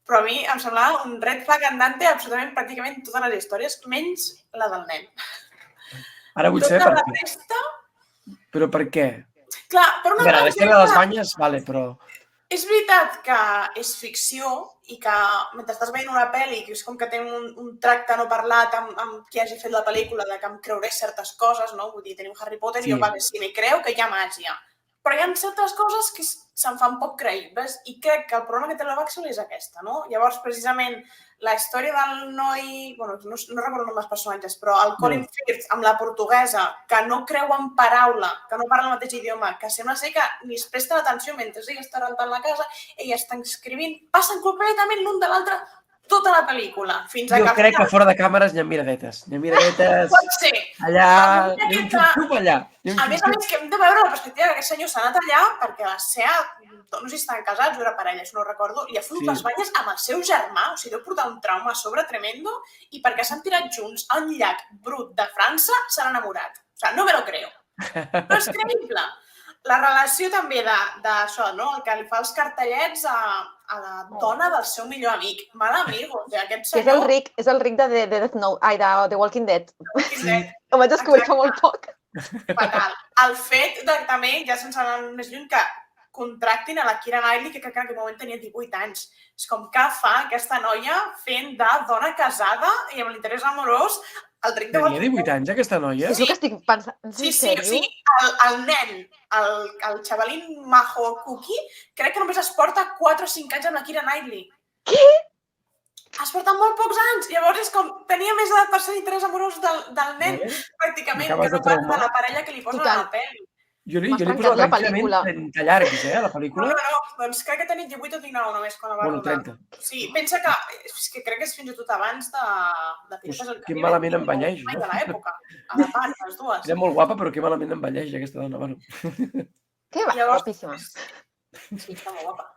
però a mi em semblava un red flag andante absolutament pràcticament totes les històries, menys la del nen. Ara vull saber per què. Però per què? Clar, per una part... La història de les banyes, vale, però... És veritat que és ficció i que mentre estàs veient una pel·li que és com que té un tracte no parlat amb qui hagi fet la pel·lícula de que em creuré certes coses, no? Vull dir, tenim Harry Potter i jo, vale, sí, m'hi creu que hi ha màgia. Però hi ha certes coses que se'n fan poc creïbles i crec que el problema que té la Baxel és aquesta, no? Llavors, precisament, la història del noi... Bueno, no recordo el nom dels personatges, però el Colin Firth amb la portuguesa, que no creu en paraula, que no parla el mateix idioma, que sembla ser que ni es presta l'atenció mentre ella està rentant la casa, ella està escrivint, passen completament l'un de l'altre tota la pel·lícula, fins a jo crec que fora de càmeres hi ha miradetes. Hi ha miradetes allà, hi ha un xup-xup allà. A més, que hem de veure la perspectiva que aquest senyor s'ha anat allà perquè la seva, no sé si estan casats o era parella, això no ho recordo, i ha fotut les banyes amb el seu germà, o sigui, deu portar un trauma a sobre tremendo, i perquè s'han tirat junts a un llac brut de França, s'han enamorat. O sigui, no me lo creo. Però és creïble. La relació també d'això, no? El que li fa els cartellets a la dona del seu millor amic. Mal amigo. O sigui, aquest senyor... És el ric de Death Note, ai, de The Walking Dead. Ho vaig descobrir fa molt poc. Fatal. El fet de també, ja sense anar més lluny, que contractin a la Keira Knightley, que crec que en aquell moment tenia 18 anys. És com que fa aquesta noia fent de dona casada i amb l'interès amorós el ric de Tenia 18 anys, aquesta noia? És el que estic pensant. Sí, el nen, el xavalín majo cookie, crec que només es porta 4 o 5 anys amb la Keira Knightley. Què? Es porta molt pocs anys. Llavors és com, tenia més edat per ser l'interès amorós del nen, pràcticament, que no pas de la parella que li posen a la pel·li. Jo li poso tranquil·lament 30 llargs, a la pel·lícula. No, doncs crec que tenia 18 o 19 només quan la va rodar. 30. Sí, pensa que crec que és fins i tot abans de Pirates del Caribe. Que malament envelleix, no? De l'època, a la part, les dues. Era molt guapa, però que malament envelleix aquesta dona, bueno. Que guapíssima. Sí, està molt guapa.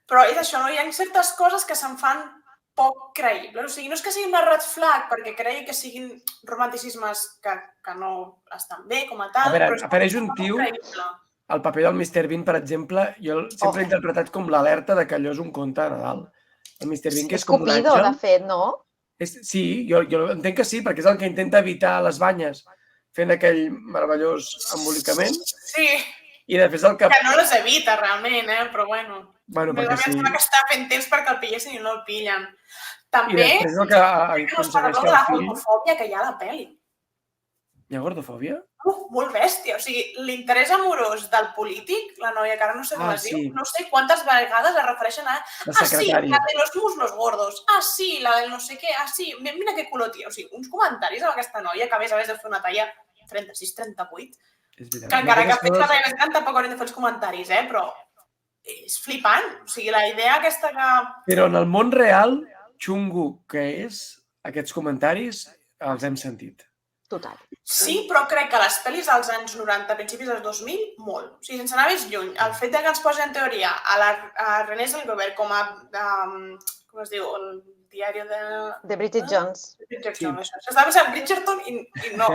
Però és això, no? Hi ha certes coses que se'n fan poc creïbles. O sigui, no és que sigui una red flag perquè cregui que siguin romanticismes que no estan bé com a tal, però apareix un tio, el paper del Mr. Bean, per exemple, jo sempre he interpretat com l'alerta de que allò és un conte de Nadal. El Mr. Bean, que és com un àngel. És Cupido, de fet, no? Sí, jo entenc que sí, perquè és el que intenta evitar les banyes fent aquell meravellós embolicament. Sí. I després el que... Que no les evita, realment, però bueno. Bueno, Més perquè aviat sí. sembla que està fent temps perquè el pillessin i no el pillen. I També, després el que no es parla aconsegueix de que la el fill... gordofòbia que hi ha a la pel·li. Hi ha gordofòbia? Molt bèstia. O sigui, l'interès amorós del polític, la noia que ara no sé com es diu, no sé quantes vegades es refereixen a La sí, secretària. la de los muslos gordos. Sí, la del no sé què. Sí, mira que color, tia. O sigui, uns comentaris amb aquesta noia que a més de fer una talla 36-38, És veritat. que encara que ha fet la talla més gran tampoc haurem de fer els comentaris, però és flipant. O sigui, la idea aquesta que... Però en el món real, xungo que és, aquests comentaris els hem sentit. Total. Sí, però crec que les pel·lis dels anys 90, principis dels 2000, molt. O sigui, sense anar més lluny, el fet que ens posi en teoria a René Zellweger com a, com es diu, el diari de... De Bridget Jones. Bridgerton, això. S'estava pensant Bridgerton i no.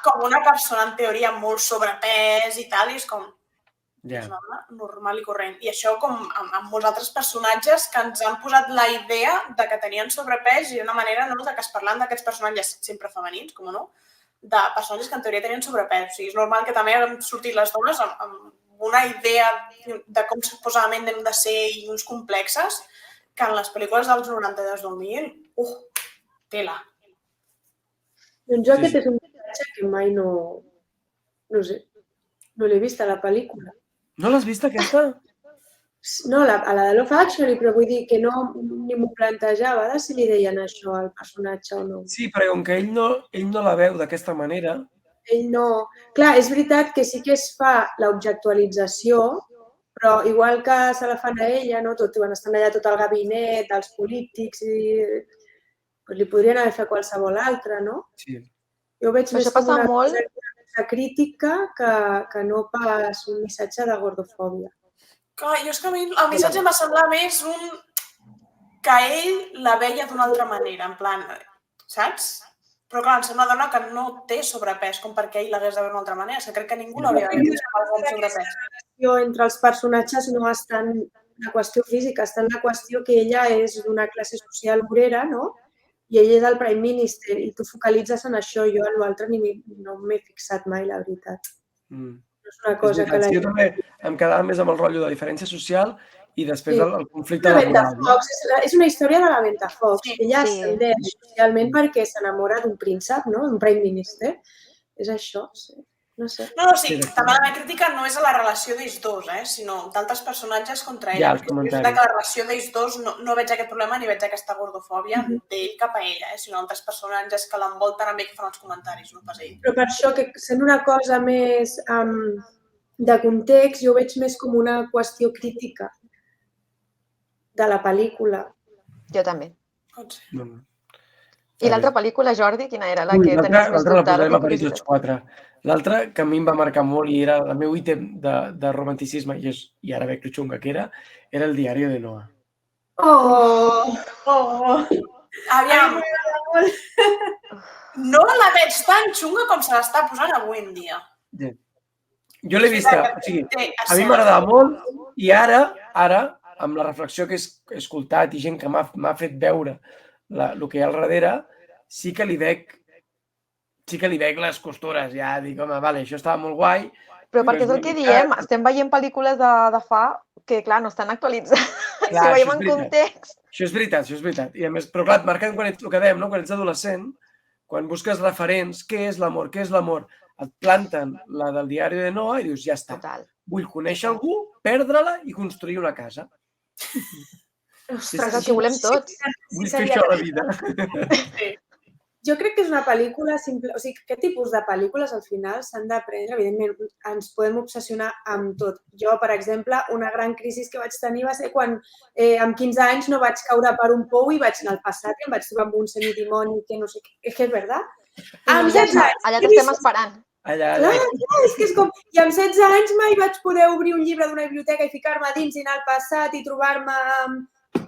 Com una persona en teoria amb molt sobrepès i tal, i és com... És normal i corrent. I això com amb molts altres personatges que ens han posat la idea de que tenien sobrepès i una manera de que es parlant d'aquests personatges sempre femenins, com no, de personatges que en teoria tenien sobrepès. O sigui, és normal que també han sortit les dones amb una idea de com suposadament hem de ser i uns complexes que en les pel·lícules dels 90 i dels 2000, tela. Doncs jo aquest és un missatge que mai no sé, no l'he vist a la pel·lícula. No l'has vist, aquesta? No, a la de Love Actually, però vull dir que no ni m'ho plantejava de si li deien això al personatge o no. Sí, però com que ell no la veu d'aquesta manera... Ell no... Clar, és veritat que sí que es fa l'objectualització, però igual que se la fan a ella, no? Quan estan allà tot el gabinet, els polítics, li podrien haver fet qualsevol altre, no? Sí. Jo veig més com una cosa crítica que no pas un missatge de gordofòbia. Clar, jo és que a mi el missatge em va semblar més que ell la veia d'una altra manera, en plan, saps? Però clar, em sembla una dona que no té sobrepès, com perquè ell l'hagués de veure d'una altra manera. És que crec que ningú l'hauria de veure amb sobrepès. La relació entre els personatges no està en la qüestió física, està en la qüestió que ella és d'una classe social obrera, no? I ell és el Prime Minister i tu focalitzes en això, jo en l'altre no m'he fixat mai, la veritat. No és una cosa que Jo també em quedava més amb el rotllo de diferència social i després el conflicte laboral. És una història de la Ventafocs. Ella ascendeix socialment perquè s'enamora d'un príncep, no? D'un Prime Minister. És això, sí. No sé. No, sí, també la meva crítica no és a la relació d'ells dos, sinó d'altres personatges contra ella. Jo crec que la relació d'ells dos no veig aquest problema ni veig aquesta gordofòbia d'ell cap a ella, sinó altres personatges que l'envolten amb ell que fan els comentaris, no pas ell. Però per això, que sent una cosa més de context, jo ho veig més com una qüestió crítica de la pel·lícula. Jo també. Pot ser. I l'altra pel·lícula, Jordi, quina era? La que tenies més dubte? dubte? La posaré tots 4. L'altra, que a mi em va marcar molt i era el meu ítem de romanticisme, i ara veig que xunga que era el diari de Noah. Aviam, no la veig tan xunga com se l'està posant avui en dia. Jo l'he vista, o sigui, a mi m'agradava molt i ara, amb la reflexió que he escoltat i gent que m'ha fet veure el que hi ha al darrere, sí que li veig les costures, ja dic, home, vale, això estava molt guai. Però perquè és el que diem, estem veient pel·lícules de fa que, clar, no estan actualitzades. Si ho veiem en context... Això és veritat. I a més, però clar, marcant el que dèiem, quan ets adolescent, quan busques referents, què és l'amor, et planten la del diari de Noah i dius, ja està, vull conèixer algú, perdre-la i construir una casa. Ostres, el que volem tots. Vull fer això a la vida. Jo crec que és una pel·lícula simple, o sigui, aquest tipus de pel·lícules al final s'han d'aprendre, evidentment, ens podem obsessionar amb tot. Jo, per exemple, una gran crisi que vaig tenir va ser quan amb 15 anys no vaig caure per un pou i vaig anar al passat i em vaig trobar amb un semidimoni que no sé què, és que és veritat. Amb 16 anys... Allà t'estem esperant. Clar, és que és com... I amb 16 anys mai vaig poder obrir un llibre d'una biblioteca i ficar-me dins i anar al passat i trobar-me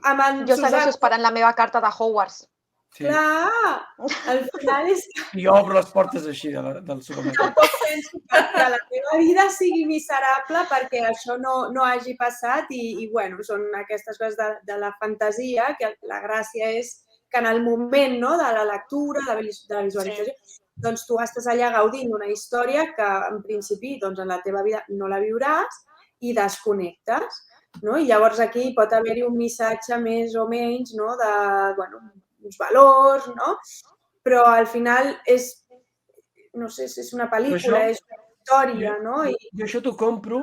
amb en... Jo segueixo esperant la meva carta de Hogwarts. Sí. Clar, al final és... I obro les portes així del supermercat. Tampoc penso que la meva vida sigui miserable perquè això no hagi passat i bueno, són aquestes coses de la fantasia, que la gràcia és que en el moment de la lectura, de la visualització, doncs tu estàs allà gaudint d'una història que en principi doncs, en la teva vida no la viuràs i desconnectes. No? I llavors aquí pot haver-hi un missatge més o menys, no? De, bueno, uns valors, no? Però al final és, no sé si és una pel·lícula, és una història, no? Jo això t'ho compro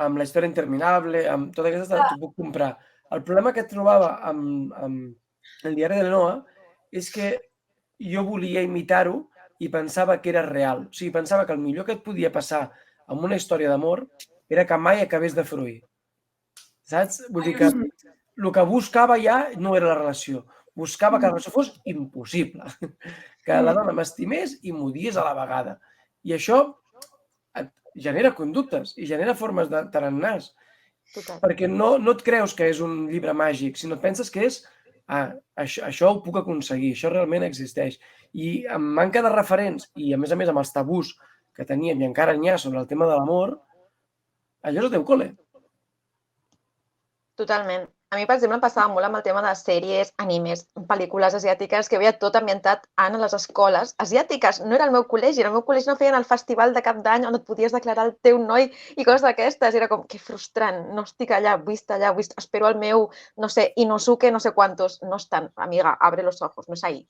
amb La història interminable, amb totes aquestes, t'ho puc comprar. El problema que trobava amb El diari de la Noa és que jo volia imitar-ho i pensava que era real. O sigui, pensava que el millor que et podia passar amb una història d'amor era que mai acabés de fruir. Saps? Vull dir que el que buscava ja no era la relació. Buscava que la relació fos impossible. Que la dona m'estimés i m'odiés a la vegada. I això genera conductes i genera formes de tarannàs. Perquè no et creus que és un llibre màgic, sinó et penses que és això ho puc aconseguir, això realment existeix. I amb manca de referents i, a més amb els tabús que teníem i encara n'hi ha sobre el tema de l'amor, allò és el teu col·le. Totalment. A mi, per exemple, em passava molt amb el tema de sèries, animes, pel·lícules asiàtiques, que veia tot ambientat a les escoles asiàtiques. No era el meu col·legi, en el meu col·legi no feien el festival de cap d'any on et podies declarar el teu noi i coses d'aquestes. Era com, que frustrant, no estic allà, vull estar allà, espero el meu, no sé, Inosuke, no sé quantos. No estan, amiga, abre los ojos, no és ahí.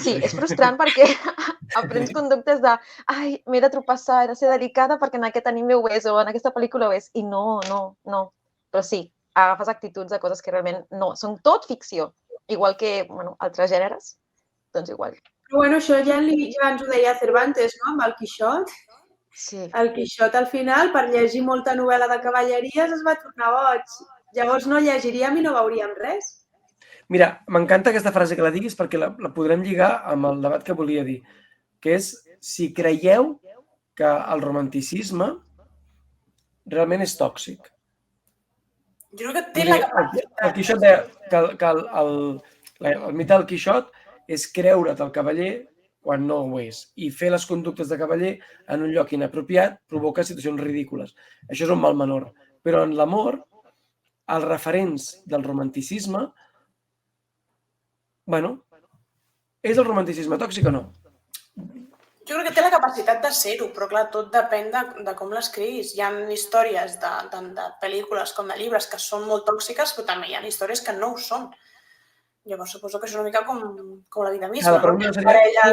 Sí, és frustrant perquè aprens conductes de m'he de tropassar, he de ser delicada perquè en aquest anime ho és o en aquesta pel·lícula ho és. I no. Però sí, agafes actituds de coses que realment no, són tot ficció. Igual que, altres gèneres, doncs igual. Però això ja ens ho deia Cervantes, no?, amb el Quixot. Sí. El Quixot, al final, per llegir molta novel·la de cavalleries, es va tornar boig. Llavors no llegiríem i no veuríem res. Mira, m'encanta aquesta frase que la diguis perquè la podrem lligar amb el debat que volia dir, que és si creieu que el romanticisme realment és tòxic. Jo crec que té la capacitat. El Quixot deia que el mite del Quixot és creure't el cavaller quan no ho és i fer les conductes de cavaller en un lloc inapropiat provoca situacions ridícules. Això és un mal menor. Però en l'amor, els referents del romanticisme, és el romanticisme tòxic o no? Jo crec que té la capacitat de ser-ho, però clar, tot depèn de com l'escriguis. Hi ha històries tant de pel·lícules com de llibres que són molt tòxiques, però també hi ha històries que no ho són. Llavors suposo que és una mica com la vida misma. La pregunta seria,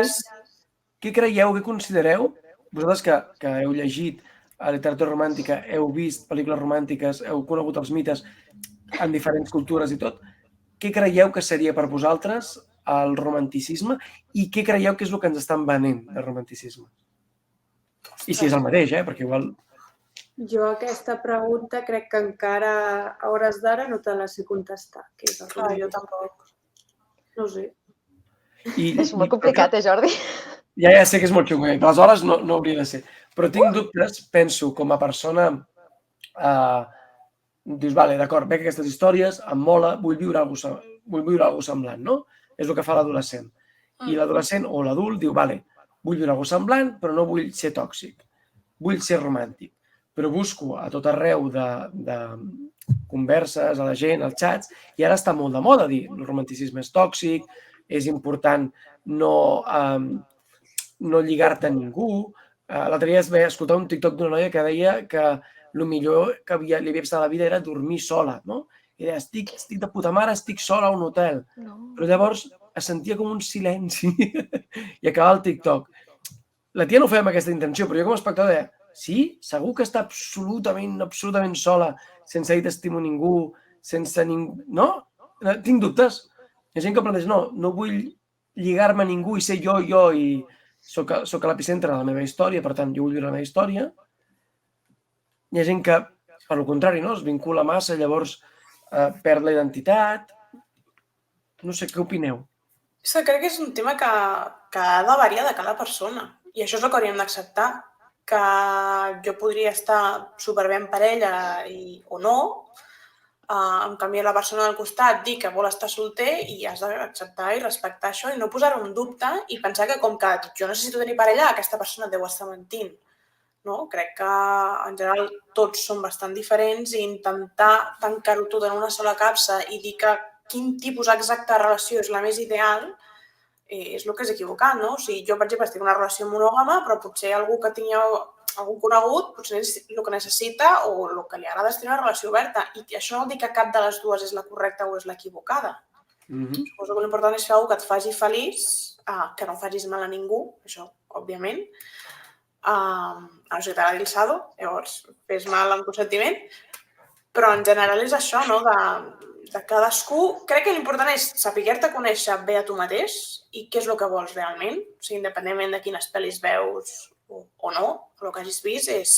què creieu, què considereu, vosaltres que heu llegit a literatura romàntica, heu vist pel·lícules romàntiques, heu conegut els mites en diferents cultures i tot, què creieu que seria per vosaltres el romanticisme i què creieu que és el que ens estan venent del romanticisme? I si és el mateix, perquè igual... Jo aquesta pregunta crec que encara a hores d'ara no te la sé contestar. Clar, jo tampoc. No ho sé. És molt complicat, Jordi? Ja sé que és molt xungo, aleshores no hauria de ser. Però tinc dubtes, penso, com a persona... Dius, vale, d'acord, veig aquestes històries, em mola, vull viure alguna semblant, no? És el que fa l'adolescent. I l'adolescent o l'adult diu, vale, vull viure alguna semblant, però no vull ser tòxic. Vull ser romàntic. Però busco a tot arreu de converses, a la gent, als xats, i ara està molt de moda dir el romanticisme és tòxic, és important no lligar-te a ningú. L'altre dia es veia escoltar un TikTok d'una noia que deia que el millor que li havia passat a la vida era dormir sola, no? I deia, estic de puta mare, estic sola a un hotel. Però llavors es sentia com un silenci i acabava el TikTok. La tia no ho feia amb aquesta intenció, però jo com a espectador deia, sí? Segur que està absolutament sola, sense dir t'estimo ningú, sense ningú... No? Tinc dubtes. Hi ha gent que planteja, no vull lligar-me a ningú i ser jo i soc a l'epicentre de la meva història, per tant, jo vull viure la meva història. Hi ha gent que, per al contrari, es vincula massa, llavors perd la identitat. No sé, què opineu? Crec que és un tema que ha de variar de cada persona. I això és el que hauríem d'acceptar. Que jo podria estar superbé en parella o no, en canvi la persona del costat dir que vol estar solter i has d'acceptar i respectar això i no posar-ho en dubte i pensar que com que jo necessito tenir parella, aquesta persona deu estar mentint. No? Crec que en general tots són bastant diferents i intentar tancar-ho tot en una sola capsa i dir que quin tipus exacte de relació és la més ideal és el que és equivocat, no? O sigui, jo, per exemple, estic en una relació monògama, però potser algú que tenia algun conegut potser és el que necessita o el que li agrada és tenir una relació oberta. I això no vol dir que cap de les dues és la correcta o és l'equivocada. Suposo que l'important és fer alguna que et faci feliç, que no facis mal a ningú, això, òbviament. A no ser que t'agradi el sado, llavors fes mal amb consentiment. Però en general és això, no? De cadascú. Crec que l'important és saber-te conèixer bé a tu mateix i què és el que vols realment. O sigui, independentment de quines pel·lis veus o no, el que hagis vist és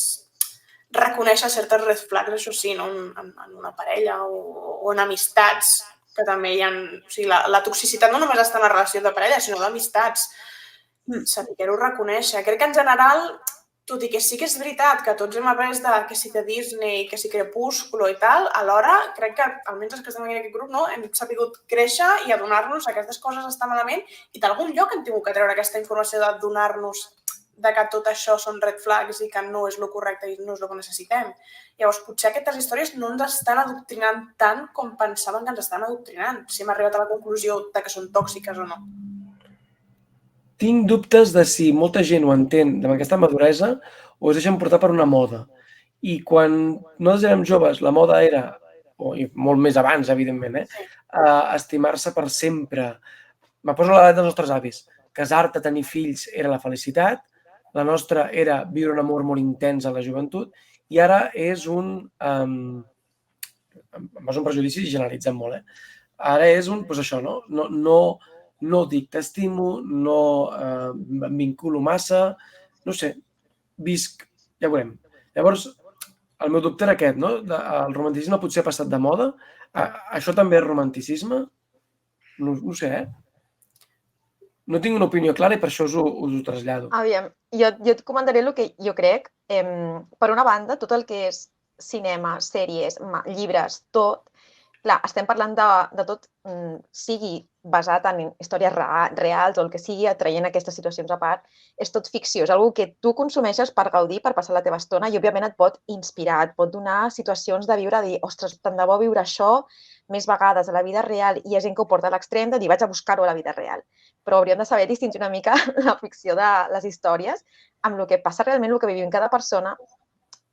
reconèixer certes red flags, això sí, no? En una parella o en amistats, que també hi ha... O sigui, la toxicitat no només està en la relació de parella, sinó d'amistats. Saber-ho reconèixer. Crec que en general, tot i que sí que és veritat que tots hem après que si de Disney, que si Crepúsculo i tal, alhora crec que, almenys els que estem aquí en aquest grup, no, hem sabut créixer i adonar-nos que aquestes coses estan malament i d'algun lloc hem tingut que treure aquesta informació de donar-nos que tot això són red flags i que no és el correcte i no és el que necessitem. Llavors, potser aquestes històries no ens estan adoctrinant tant com pensaven que ens estan adoctrinant, si hem arribat a la conclusió de que són tòxiques o no. Tinc dubtes de si molta gent ho entén amb aquesta maduresa o es deixen portar per una moda. I quan nosaltres érem joves, la moda era, i molt més abans, evidentment, estimar-se per sempre. Me poso a l'edat dels nostres avis. Casar-te, tenir fills, era la felicitat. La nostra era viure un amor molt intens a la joventut i ara és un prejudici generalitzant molt, Ara és un, doncs això, no? No dic t'estimo, no em vinculo massa, no sé, visc, ja veurem. Llavors, el meu dubte era aquest, no? El romanticisme potser ha passat de moda. Això també és romanticisme? No sé, No tinc una opinió clara i per això us ho trasllado. Aviam, jo et comentaré el que jo crec. Per una banda, tot el que és cinema, sèries, llibres, tot, clar, estem parlant de tot, sigui basat en històries reals o el que sigui, traient aquestes situacions a part, és tot ficció, és una cosa que tu consumeixes per gaudir, per passar la teva estona i, òbviament, et pot inspirar, et pot donar situacions de viure, dir, ostres, tant de bo viure això més vegades a la vida real i hi ha gent que ho porta a l'extrem de dir, vaig a buscar-ho a la vida real. Però hauríem de saber distingir una mica la ficció de les històries amb el que passa realment, el que vivim cada persona.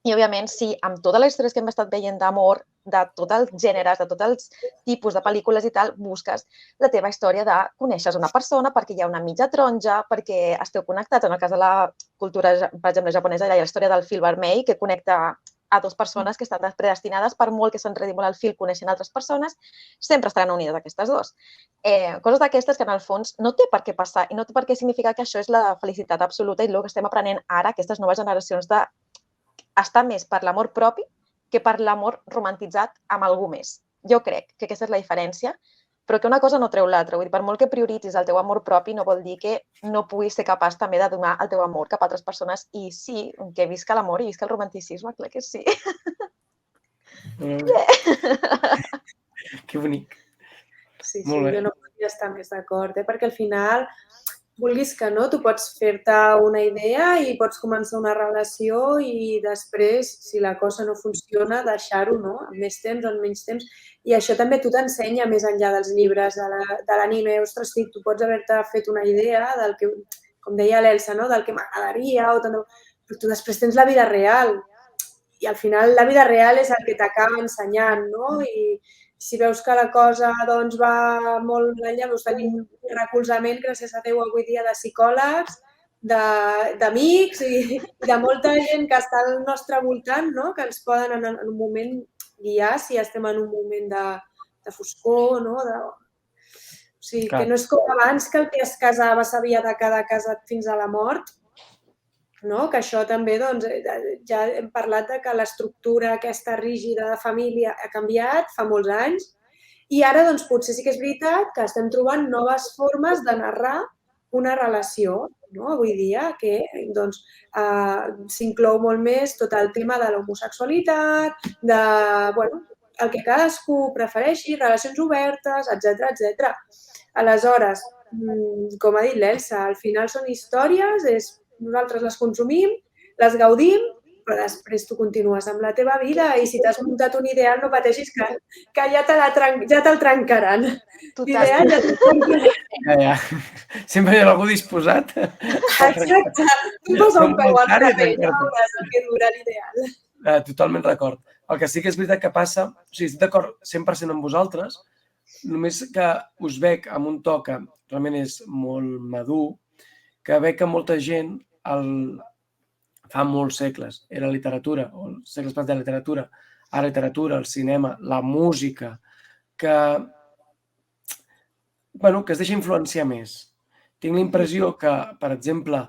I, òbviament, sí, amb totes les històries que hem estat veient d'amor, de tots els gèneres, de tots els tipus de pel·lícules i tal, busques la teva història de conèixer una persona perquè hi ha una mitja taronja, perquè esteu connectats. En el cas de la cultura, per exemple, japonesa, hi ha la història del fil vermell que connecta a dues persones que estan predestinades, per molt que s'enredi molt el fil coneixent altres persones, sempre estaran unides aquestes dues. Coses d'aquestes que, en el fons, no té per què passar i no té per què significar que això és la felicitat absoluta i el que estem aprenent ara, aquestes noves generacions, d'estar més per l'amor propi que per l'amor romantitzat amb algú més. Jo crec que aquesta és la diferència, però que una cosa no treu l'altra. Vull dir, per molt que prioritzis el teu amor propi, no vol dir que no puguis ser capaç també de donar el teu amor cap a altres persones. I sí, que visca l'amor i visca el romanticisme, clar que sí. Que bonic. Sí, jo no podria estar més d'acord, perquè al final, vulguis que no, tu pots fer-te una idea i pots començar una relació i després, si la cosa no funciona, deixar-ho, no? En més temps o en menys temps. I això també tu t'ensenya més enllà dels llibres, de l'anime. Ostres, sí, tu pots haver-te fet una idea del que, com deia l'Elsa, no? Del que m'agradaria, però tu després tens la vida real. I al final la vida real és el que t'acaba ensenyant, no? I si veus que la cosa va molt enllà, tenim recolzament, gràcies a Déu, avui dia de psicòlegs, d'amics i de molta gent que està al nostre voltant, que ens poden en un moment guiar si estem en un moment de foscor, no? O sigui, que no és com abans que el que es casava s'havia de quedar casat fins a la mort, que això també, ja hem parlat de que l'estructura aquesta rígida de família ha canviat fa molts anys i ara potser sí que és veritat que estem trobant noves formes de narrar una relació, avui dia, que s'inclou molt més tot el tema de l'homosexualitat, el que cadascú prefereixi, relacions obertes, etc. Aleshores, com ha dit l'Elsa, al final són històries, nosaltres les consumim, les gaudim, però després tu continues amb la teva vida i si t'has muntat un ideal no pateixis que ja te'l trencaran. Total. Sempre hi ha algú disposat. Exacte. Tu posa un peu al carrer, ja veuràs el que dura l'ideal. Totalment d'acord. El que sí que és veritat que passa, o sigui, estic d'acord 100% amb vosaltres, només que us veig amb un to que realment és molt madur, que veig que molta gent fa molts segles era literatura, o els segles passats de la literatura, ara literatura, el cinema, la música, que es deixa influenciar més. Tinc la impressió que, per exemple,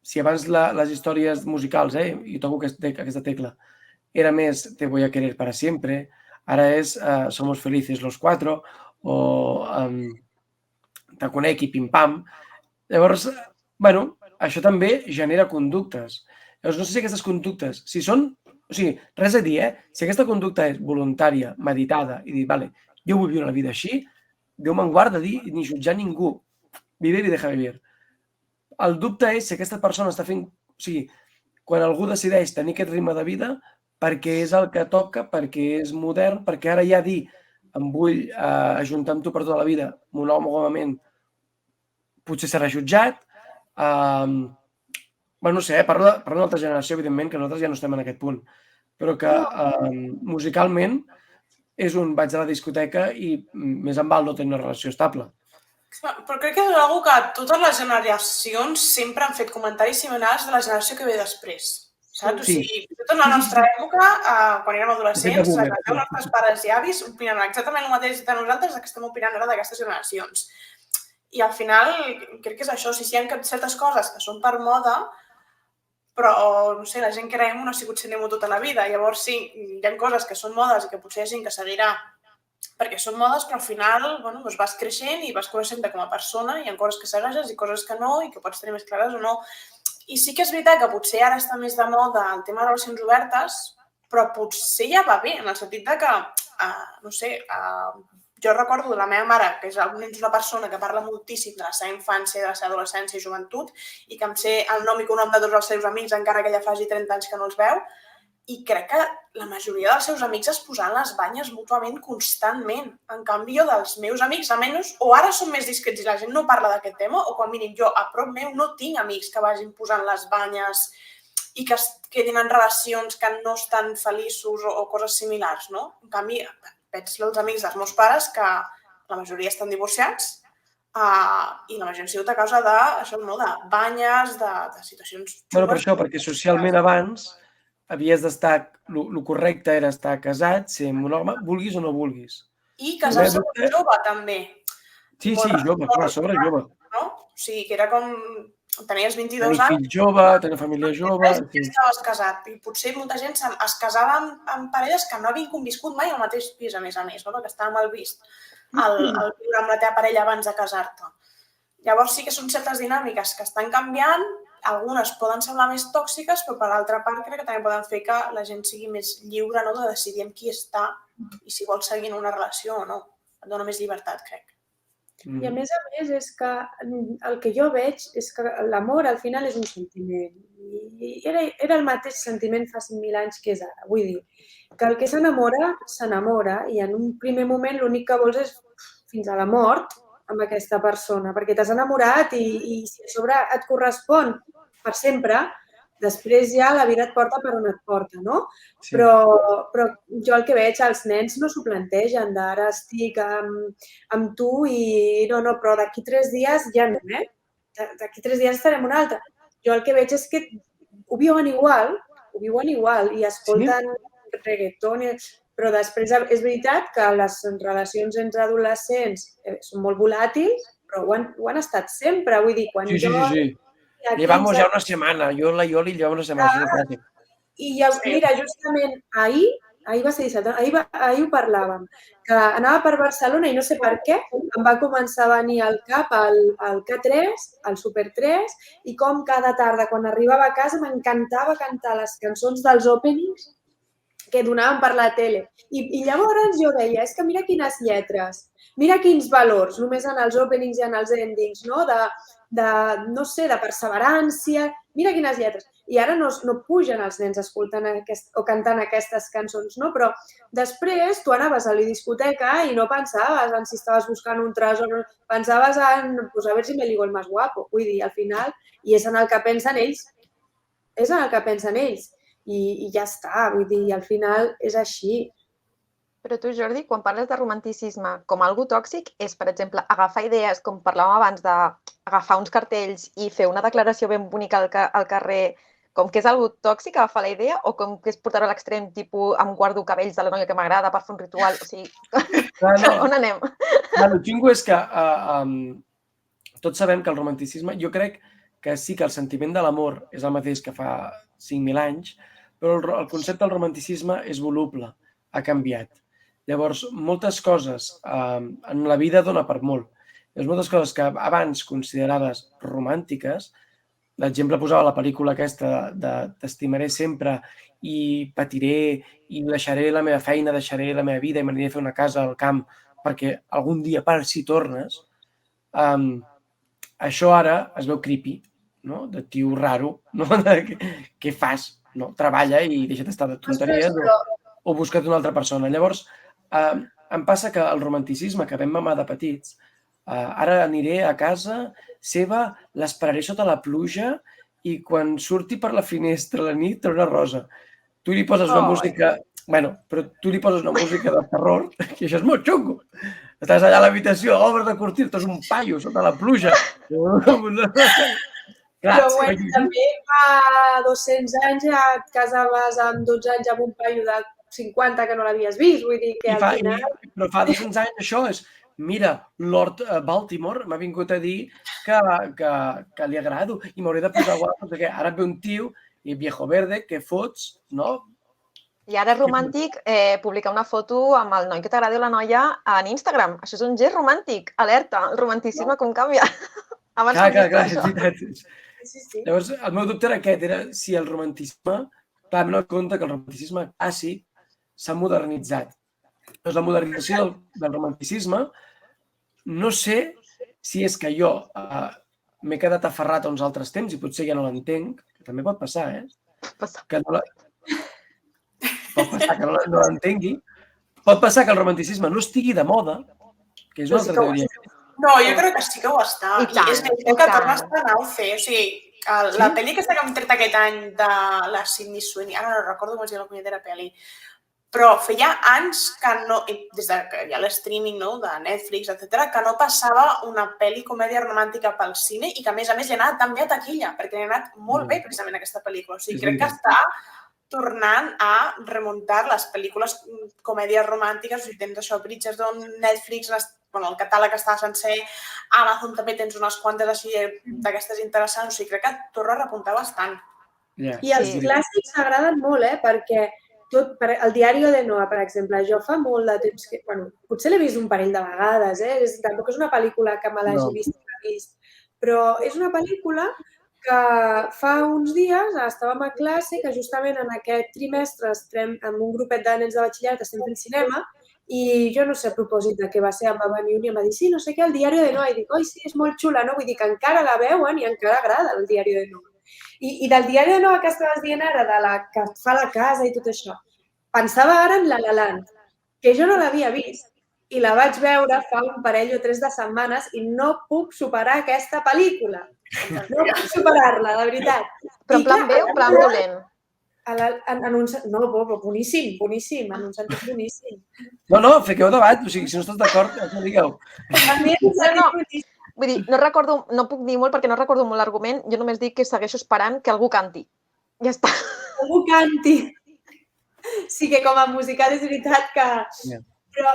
si abans les històries musicals, i toco aquesta tecla, era més Te voy a querer para siempre, ara és Somos felices los cuatro, o Te conec i pim-pam. Llavors, això també genera conductes. Llavors, no sé si aquestes conductes, si són, o sigui, res a dir, si aquesta conducta és voluntària, meditada, i dir, vale, jo vull viure una vida així, Déu me'n guarda dir ni jutjar ningú. Viver i deja vivir. El dubte és si aquesta persona està fent... O sigui, quan algú decideix tenir aquest ritme de vida perquè és el que toca, perquè és modern, perquè ara ja dir em vull ajuntar amb tu per tota la vida monògamament potser serà jutjat. No sé, parlo d'una altra generació, evidentment, que nosaltres ja no estem en aquest punt, però que musicalment és un vaig a la discoteca i més em val no tenir una relació estable. Però crec que és una cosa que totes les generacions sempre han fet comentaris similars de la generació que ve després. Saps? Sí. O sigui, tot en la nostra època, quan érem adolescents, els nostres pares i avis opinen exactament el mateix de nosaltres que estem opinant ara d'aquestes generacions. I al final, crec que és això. O sigui, hi ha certes coses que són per moda, però, no sé, la gent que era emo no ha sigut sent emo tota la vida. Llavors, sí, hi ha coses que són modes i que potser hi ha gent que seguirà perquè són modes, però al final vas creixent i vas coneixent-te com a persona, hi ha coses que segueixes i coses que no, i que pots tenir més clares o no. I sí que és veritat que potser ara està més de moda el tema de relacions obertes, però potser ja va bé, en el sentit que, no sé, jo recordo la meva mare, que és una persona que parla moltíssim de la seva infància, de la seva adolescència i joventut, i que em sé el nom i cognom de tots els seus amics, encara que ella faci 30 anys que no els veu, i crec que la majoria dels seus amics es posaven les banyes mútuament constantment. En canvi, jo dels meus amics, almenys, o ara són més discrets i la gent no parla d'aquest tema, o com a mínim jo a prop meu no tinc amics que vagin posant les banyes i que es quedin en relacions que no estan feliços o coses similars, no? En canvi, veig els amics dels meus pares que la majoria estan divorciats i la majoria han sigut a causa de banyes, de situacions... Per això, perquè socialment abans havies d'estar, el correcte era estar casat, ser monògam, vulguis o no vulguis. I casar-se jove, també. Sí, jove, clar, sobre jove. O sigui, que era com... Tenies 22 anys... Tenir fill jove, tenir família jove... I estaves casat. I potser molta gent es casava amb parelles que no havien conviscut mai al mateix pis, a més, perquè estava mal vist el viure amb la teva parella abans de casar-te. Llavors sí que són certes dinàmiques que estan canviant, algunes poden semblar més tòxiques, però per l'altra part crec que també poden fer que la gent sigui més lliure de decidir amb qui està i si vol seguir en una relació o no. Et dona més llibertat, crec. I a més, és que el que jo veig és que l'amor al final és un sentiment. I era el mateix sentiment fa 5.000 anys que és ara. Vull dir, que el que s'enamora i en un primer moment l'únic que vols és fins a la mort amb aquesta persona, perquè t'has enamorat i si a sobre et correspon per sempre, després ja la vida et porta per on et porta, no? Sí. Però jo el que veig, els nens no s'ho plantegen d'ara estic amb tu i no, però d'aquí 3 dies ja no, D'aquí 3 dies estarem un altre. Jo el que veig és que ho viuen igual i escolten reggaeton, però després és veritat que les relacions entre adolescents són molt volàtils, però ho han estat sempre. Vull dir, quan Sí. Llevamos ya una setmana. Jo la Ioli llevamos una setmana. I mira, justament ahir va ser dissabte, ahir ho parlàvem, que anava per Barcelona i no sé per què em va començar a venir al cap el K3, el Super 3, i com cada tarda, quan arribava a casa, m'encantava cantar les cançons dels openings que donaven per la tele. I llavors jo deia, és que mira quines lletres, mira quins valors, només en els openings i en els endings, no? no sé, de perseverància. Mira quines lletres. I ara no pugen els nens escoltant o cantant aquestes cançons, no? Però després tu anaves a la discoteca i no pensaves en si estaves buscant un tresor, pensaves en, pues a ver si me ligo el más guapo. Vull dir, al final, i és en el que pensen ells. És en el que pensen ells. I ja està, vull dir, al final és així. Però tu, Jordi, quan parles de romanticisme com algo tòxic, és, per exemple, agafar idees, com parlàvem abans, d'agafar uns cartells i fer una declaració ben bonica al carrer, com que és algo tòxic, agafar la idea, o com que és portar-ho a l'extrem, tipus, em guardo cabells de la noia que m'agrada per fer un ritual, o sigui, on anem? El xungo és que tots sabem que el romanticisme, jo crec que sí que el sentiment de l'amor és el mateix que fa 5.000 anys, però el concepte del romanticisme és voluble, ha canviat. Llavors, moltes coses en la vida dona per molt. Llavors, moltes coses que abans consideraves romàntiques, l'exemple posava la pel·lícula aquesta de T'estimaré sempre i patiré i deixaré la meva feina, deixaré la meva vida i m'aniré a fer una casa al camp perquè algun dia per si tornes. Això ara es veu creepy, no? De tio raro, no? Què fas? No? Treballa i deixa't estar de tonteries o busca't una altra persona. Llavors, em passa que el romanticisme que vam mamar de petits, ara aniré a casa seva, l'esperaré sota la pluja i quan surti per la finestra a la nit traurà rosa. Tu li poses una música... Bueno, però tu li poses una música de terror i això és molt xungo. Estàs allà a l'habitació, obres de cortir, estàs un paio sota la pluja. Però bueno, també fa 200 anys ja et casaves amb 12 anys amb un paio de 50 que no l'havies vist, vull dir que al final... Però fa 200 anys això és, mira, Lord Baltimore m'ha vingut a dir que li agrado i m'hauré de posar guapo, perquè ara ve un tio i viejo verde, que fots, no? I ara és romàntic publicar una foto amb el noi que t'agrada o la noia en Instagram. Això és un gest romàntic. Alerta, el romanticisme com canvia. Clar, és veritat. Llavors, el meu dubte era aquest, era si el romanticisme... Clar, m'he donat compte que el romanticisme clàssic s'ha modernitzat. Doncs la modernització del romanticisme, no sé si és que jo m'he quedat aferrat a uns altres temps i potser ja no l'entenc, que també pot passar, que no pot passar que no l'entengui. Pot passar que el romanticisme no estigui de moda, que és una altra teoria. No, jo crec que sí que ho està. I és que torna a estar en auge. O sigui, la pel·li aquesta que hem tret aquest any de la Sydney Sweeney, ara no recordo com es diu la punyetera pel·li, però feia anys que no, des que hi ha l'streaming de Netflix, etc., que no passava una pel·li comèdia romàntica pel cine i que, a més, li ha anat tan bé a taquilla, perquè li ha anat molt bé, precisament, aquesta pel·lícula. O sigui, crec que està tornant a remuntar les pel·lícules comèdies romàntiques. O sigui, tens això, Bridgerton, Netflix, el catàleg està sencer, Amazon també tens unes quantes així d'aquestes interessants. O sigui, crec que torna a repuntar bastant. I els clàssics m'agraden molt, perquè el diari de Noah, per exemple, jo fa molt de temps que... Potser l'he vist un parell de vegades, tampoc és una pel·lícula que me l'hagi vist, però és una pel·lícula que fa uns dies estàvem a classe, que justament en aquest trimestre estem amb un grupet de nens de batxillerat, estem fent cinema, i jo no sé a propòsit de què va ser, em va venir un i em va dir, sí, no sé què, el diari de Noah, i dic, oi, sí, és molt xula, no? Vull dir que encara la veuen i encara agrada el diari de Noah. I del diari de Noah que estaves dient ara, de la que fa la casa i tot això, pensava ara en La La Land, que jo no l'havia vist i la vaig veure fa un parell o 3 de setmanes i no puc superar aquesta pel·lícula. No puc superar-la, de veritat. Però en plan bé o en plan dolent? No, boníssim, en un sentit boníssim. No, fiqueu debat, o sigui, si no estàs d'acord, no digueu. Vull dir, no puc dir molt perquè no recordo molt l'argument, jo només dic que segueixo esperant que algú canti. Ja està. Algú canti. Sí que com a musical és veritat que... Però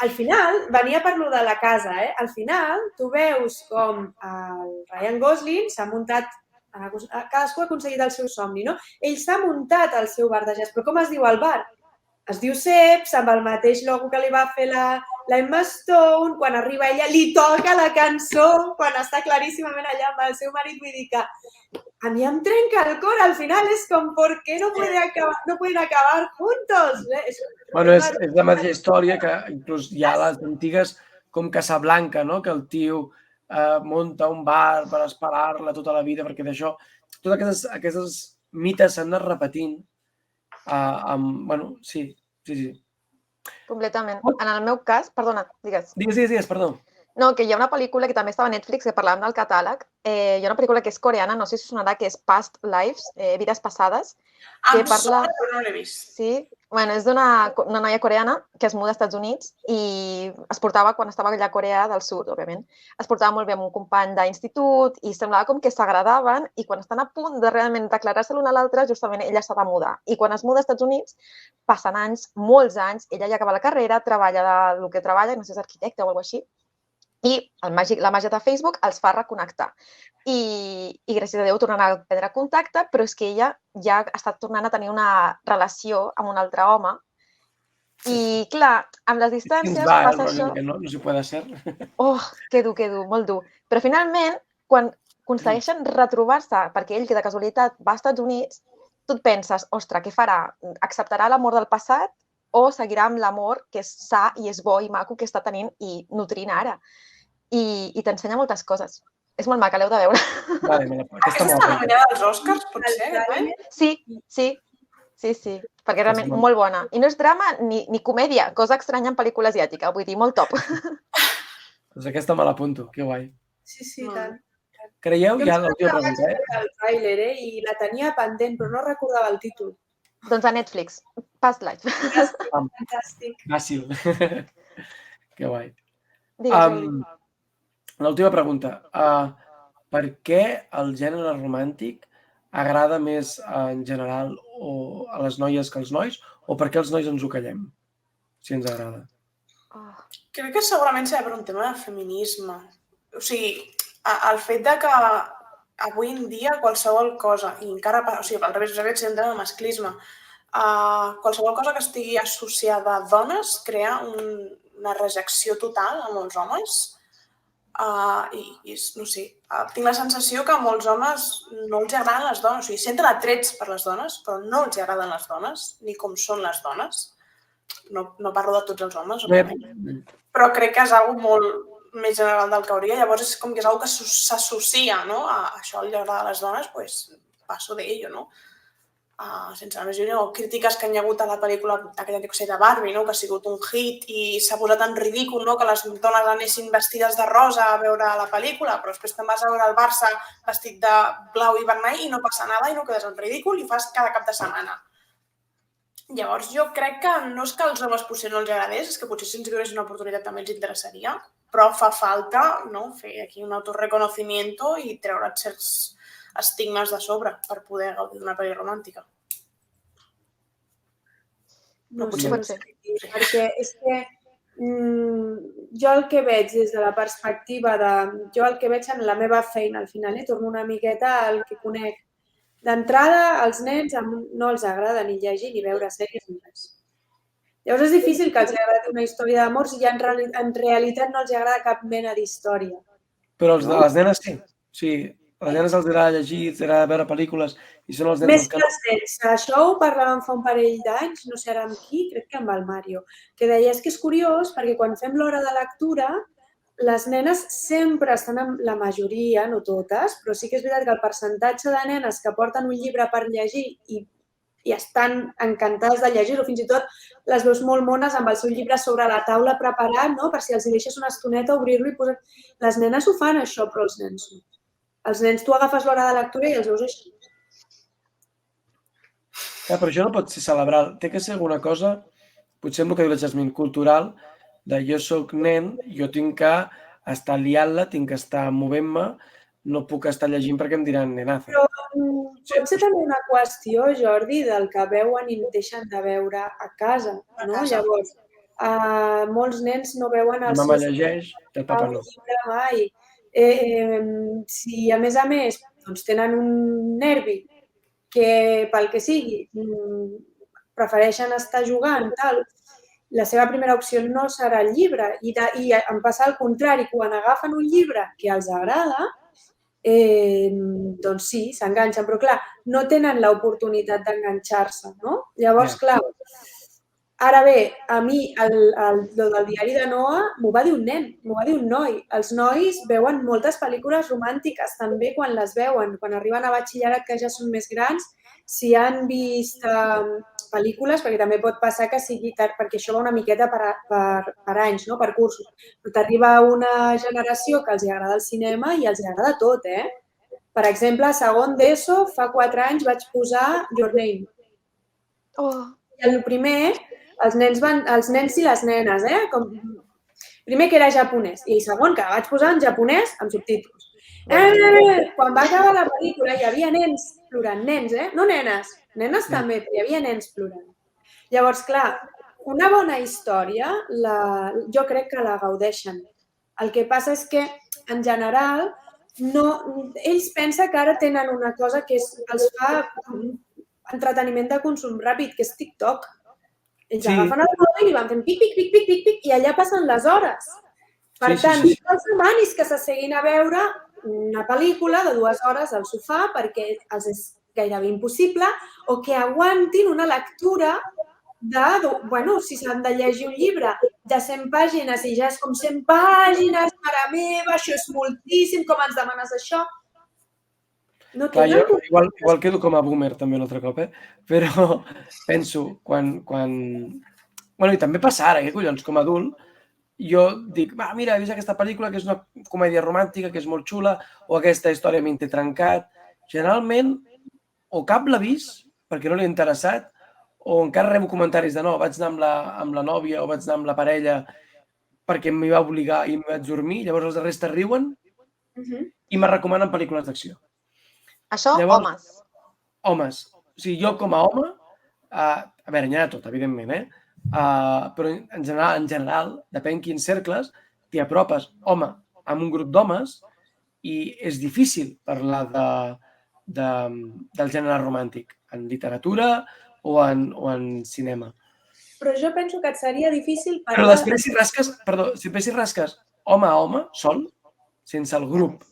al final, venia per lo de la casa, al final tu veus com el Ryan Gosling s'ha muntat, cadascú ha aconseguit el seu somni, no? Ell s'ha muntat el seu bar de jazz, però com es diu el bar? Es diu Seps, amb el mateix logo que li va fer la Emma Stone, quan arriba ella li toca la cançó, quan està claríssimament allà amb el seu marit, vull dir que a mi em trenca el cor, al final és com, ¿por qué no pueden acabar juntos? Bueno, és la mateixa història que inclús hi ha les antigues com Casablanca, no? Que el tio munta un bar per esperar-la tota la vida, perquè d'això, totes aquestes mites s'han anat repetint. Bueno, sí. Completament. En el meu cas, perdona, digues. Digues, perdó. No, que hi ha una pel·lícula que també estava a Netflix, que parlàvem del catàleg. Hi ha una pel·lícula que és coreana, no sé si sonarà, que és Past Lives, Vides Passades. Em sona, però no l'he vist. Sí? Bueno, és d'una noia coreana que es muda als Estats Units i es portava, quan estava allà a Corea del Sud, òbviament, es portava molt bé amb un company d'institut i semblava com que s'agradaven i quan estan a punt de realment declarar-se l'una a l'altra, justament ella s'ha de mudar. I quan es muda als Estats Units, passen anys, molts anys, ella ja acaba la carrera, treballa del que treballa, no sé si és arquitecte o alguna cosa així, i la màgia de Facebook els fa reconnectar. I gràcies a Déu tornen a prendre contacte, però és que ella ja ha estat tornant a tenir una relació amb un altre home. I clar, amb les distàncies passa això... No s'hi pot ser. Oh, que dur, molt dur. Però finalment, quan aconsegueixen retrobar-se, perquè ell, que de casualitat va als Estats Units, tu et penses, ostres, què farà? Acceptarà l'amor del passat o seguirà amb l'amor que és sa i és bo i maco que està tenint i nutrint ara? I t'ensenya moltes coses. És molt maca, l'heu de veure. Aquesta està nominada als Oscars, pot ser? Sí, perquè realment molt bona. I no és drama ni comèdia, cosa estranya en pel·lícula asiàtica, vull dir, molt top. Doncs aquesta me l'apunto, que guai. Sí, tant. Creieu ja l'última pregunta, el tràiler, i la tenia pendent, però no recordava el títol. Doncs a Netflix, Past Life. Fantàstic. Fàcil. Que guai. Digues. L'última pregunta. Per què el gènere romàntic agrada més en general a les noies que als nois o per què els nois ens ho callem, si ens agrada? Crec que segurament serà per un tema de feminisme. O sigui, el fet de que avui en dia qualsevol cosa, i encara, o sigui, al revés, és un tema de masclisme, qualsevol cosa que estigui associada a dones crea una rejecció total a molts homes. I no sé, tinc la sensació que a molts homes no els agraden les dones, o sigui, senten atrets per les dones, però no els agraden les dones, ni com són les dones. No parlo de tots els homes, òbviament, però crec que és una cosa molt més general del que hauria. Llavors és com que és una cosa que s'associa a això, li agrada a les dones, doncs passo d'ello, no? Sense més lluny, o crítiques que hi ha hagut a la pel·lícula aquella de Barbie, que ha sigut un hit i s'ha posat en ridícul que les dones anessin vestides de rosa a veure la pel·lícula, però després te'n vas a veure el Barça vestit de blau i vermell i no passa nada i no quedes en ridícul i fas cada cap de setmana. Llavors jo crec que no és que als homes potser no els agradés, és que potser si ens donés una oportunitat també els interessaria, però fa falta fer aquí un autorreconocimiento i treure certs estigmes de sobre per poder gaudir d'una pel·li romàntica. No sé, perquè és que jo el que veig des de la perspectiva jo el que veig en la meva feina al final, torno una miqueta al que conec. D'entrada, als nens no els agrada ni llegir ni veure sèries ni res. Llavors és difícil que els agradi una història d'amor si ja en realitat no els agrada cap mena d'història. Però a les nenes sí. Sí, a les nenes els agrada llegir, els agrada veure pel·lícules i són els nens... Més que els nens. Això ho parlàvem fa un parell d'anys, no sé ara amb qui, crec que amb el Mario, que deia que és curiós perquè quan fem l'hora de lectura les nenes sempre estan amb la majoria, no totes, però sí que és veritat que el percentatge de nenes que porten un llibre per llegir i estan encantades de llegir-lo, fins i tot les veus molt mones amb el seu llibre sobre la taula preparat, per si els deixes una estoneta, obrir-lo i posar... Les nenes ho fan, això, però els nens no. Els nens, tu agafes l'hora de lectura i els veus així. Però això no pot ser celebrar. Té que ser alguna cosa, potser amb el que diu la Jasmine, cultural, de jo soc nen, jo tinc que estar liant-la, tinc que estar movent-me, no puc estar llegint perquè em diran nenaza. Però pot ser també una qüestió, Jordi, del que veuen i deixen de veure a casa, no? Llavors, molts nens no veuen els mama llegeix, el papa no. llibre mai. Si, a més, tenen un nervi que, pel que sigui, prefereixen estar jugant, tal, la seva primera opció no serà el llibre. I em passa al contrari, quan agafen un llibre que els agrada, doncs sí, s'enganxen, però clar, no tenen l'oportunitat d'enganxar-se, no? Llavors, clar, Ara bé, a mi el del diari de Noa m'ho va dir un nen, m'ho va dir un noi. Els nois veuen moltes pel·lícules romàntiques també quan les veuen. Quan arriben a batxillerat, que ja són més grans, si han vist pel·lícules, perquè també pot passar que sigui tard, perquè això va una miqueta per anys, no? Per cursos. Però t'arriba una generació que els agrada el cinema i els agrada tot, eh? Per exemple, a segon d'ESO, fa 4 anys vaig posar Your Name. Oh. I el primer, els nens i les nenes, primer que era japonès i segon que la vaig posar en japonès amb subtítols. Quan va acabar la pel·lícula hi havia nens plorant, nens, no nenes, nenes també, però hi havia nens plorant. Llavors, clar, una bona història jo crec que la gaudeixen. El que passa és que, en general, ells pensen que ara tenen una cosa que els fa entreteniment de consum ràpid, que és TikTok. Ells agafen el mòbil i van fent pic, pic, pic, pic, pic, pic, i allà passen les hores. Per tant, no els demanis que s'asseguin a veure una pel·lícula de 2 hores al sofà perquè els és gairebé impossible, o que aguantin una lectura si s'han de llegir un llibre de 100 pàgines i ja és com 100 pàgines, mare meva, això és moltíssim, com ens demanes això? Clar, jo igual quedo com a boomer també l'altre cop, però penso, i també passa ara, collons, com a adult, jo dic, mira, he vist aquesta pel·lícula que és una comèdia romàntica, que és molt xula, o aquesta història m'hi té trencat. Generalment, o cap l'ha vist, perquè no li ha interessat, o encara rebo comentaris de no, vaig anar amb la nòvia o vaig anar amb la parella perquè m'hi va obligar i m'hi vaig dormir, llavors els de resta riuen i me recomanen pel·lícules d'acció. Això, homes. Homes. O sigui, jo com a home, a veure, n'hi ha de tot, evidentment, però en general, depèn quins cercles, t'hi apropes, home, amb un grup d'homes i és difícil parlar del gènere romàntic, en literatura o en cinema. Però jo penso que et seria difícil parlar... Però després si rasques home a home, sol, sense el grup,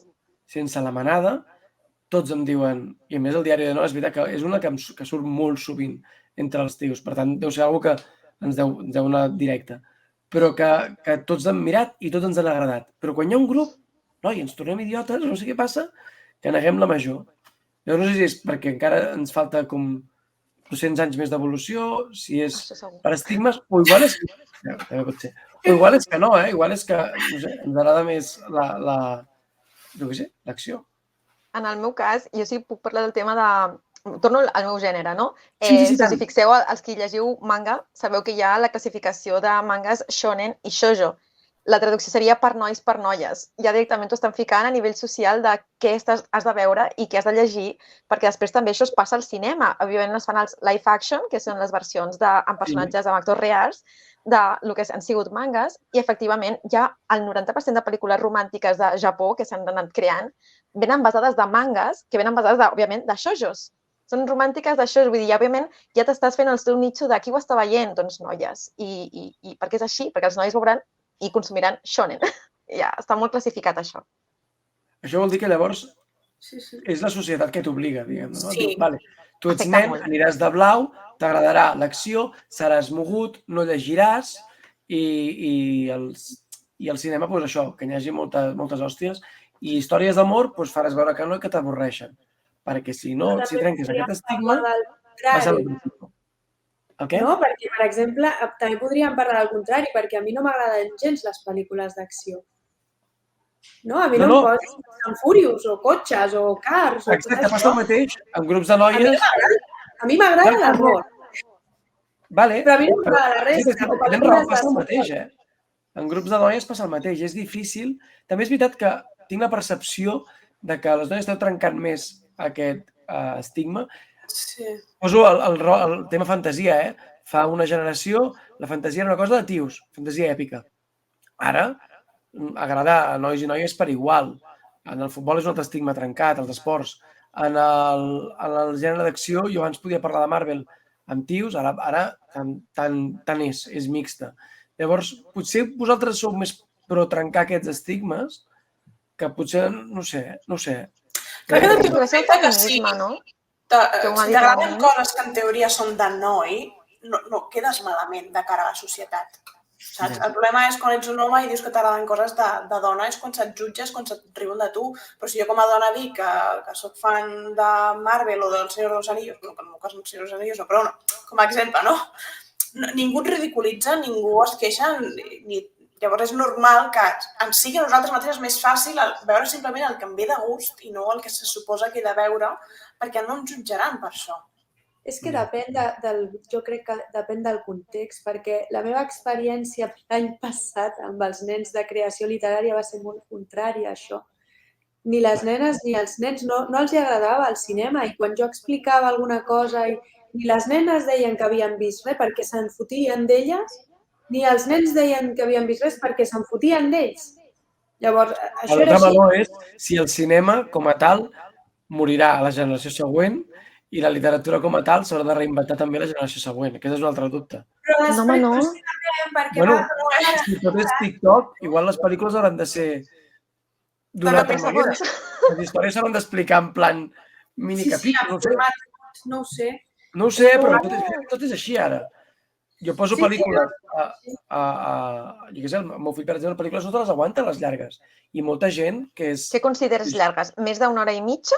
sense la manada, tots em diuen, i a més el diari de Noa és veritat que és una que surt molt sovint entre els tios, per tant deu ser una que ens deu anar directe, però que tots han mirat i tots ens han agradat. Però quan hi ha un grup, noi, ens tornem idiotes, no sé què passa, que neguem la major. Jo no sé si és perquè encara ens falta com 200 anys més d'evolució, si és per estigmes, o igual és que... També pot ser. O igual és que no, igual és que, no sé, ens agrada més l'acció. En el meu cas, jo sí puc parlar del tema de... Torno al meu gènere, no? Sí, si us hi fixeu, els que llegiu manga, sabeu que hi ha la classificació de mangas shonen i shoujo. La traducció seria per nois, per noies. Ja directament t'ho estan ficant a nivell social de què has de veure i què has de llegir, perquè després també això es passa al cinema. Òbviament es fan els live action, que són les versions amb personatges, amb actors reals, del que han sigut mangas, i efectivament hi ha el 90% de pel·lícules romàntiques de Japó que s'han anat creant, venen basades de mangas, que venen basades, òbviament, de shoujos. Són romàntiques de shoujos, vull dir, òbviament, ja t'estàs fent el teu nicho de qui ho està veient, doncs noies. I per què és així? Perquè els nois veuran i consumiran shonen. Ja està molt classificat, això. Això vol dir que llavors és la societat que t'obliga, diguem. Sí. Tu ets nen, aniràs de blau, t'agradarà l'acció, seràs mogut, no llegiràs i al cinema, doncs això, que hi hagi moltes hòsties i històries d'amor, doncs faràs veure que no i que t'avorreixen. Perquè si no, si trenques aquest estigma, vas a l'objectiu. El què? No, perquè, per exemple, també podríem parlar del contrari, perquè a mi no m'agraden gens les pel·lícules d'acció. No, a mi no em posen Fast and Furious o cotxes o cars. Exacte, passa el mateix amb grups de noies. A mi m'agrada l'amor. Vale. Però a mi no m'agrada la resta. Tens raó, passa el mateix, En grups de noies passa el mateix, és difícil. També és veritat que tinc la percepció de que les noies esteu trencant més aquest estigma. Sí. Poso el tema fantasia, Fa una generació la fantasia era una cosa de tios, fantasia èpica. Ara, agradar a nois i noies per igual. En el futbol és un altre estigma trencat, els esports. En el gènere d'acció, jo abans podia parlar de Marvel amb tios, ara tant és mixta. Llavors, potser vosaltres sou més pro trencar aquests estigmes que potser, no sé. Crec que Però és el feminisme, no? Si t'agraden coses que en teoria són de noi, no quedes malament de cara a la societat. Saps? El problema és quan ets un home i dius que t'agraden coses de dona, és quan se't jutges, quan se't riuen de tu. Però si jo com a dona dic que soc fan de Marvel o del Senyor dels Anillos, no, que en el meu cas no Senyor dels Anillos, no, però no, com a exemple, no? Ningú et ridiculitza, ningú es queixa, llavors és normal que ens sigui a nosaltres mateixes més fàcil veure simplement el que em ve de gust i no el que se suposa que he de veure, perquè no ens jutjaran per això. És que jo crec que depèn del context, perquè la meva experiència l'any passat amb els nens de creació literària va ser molt contrària a això. Ni les nenes ni els nens no els agradava el cinema i quan jo explicava alguna cosa ni les nenes deien que havien vist res perquè se'n fotien d'elles, ni els nens deien que havien vist res perquè se'n fotien d'ells. Llavors, això era així. El valor és si el cinema, com a tal, morirà a la generació següent i la literatura com a tal s'haurà de reinventar també a la generació següent. Aquest és un altre dubte. Però les pel·lícules Bueno, si tot és TikTok, igual les pel·lícules hauran de ser d'una altra manera. Les històries s'hauran d'explicar en plan minicapítols. No ho sé. No ho sé, però tot és així ara. Jo poso pel·lícules jo què sé, el meu fill, per exemple, pel·lícules no te les aguanta, les llargues. I molta gent que és... Què consideres llargues? Més d'una hora i mitja?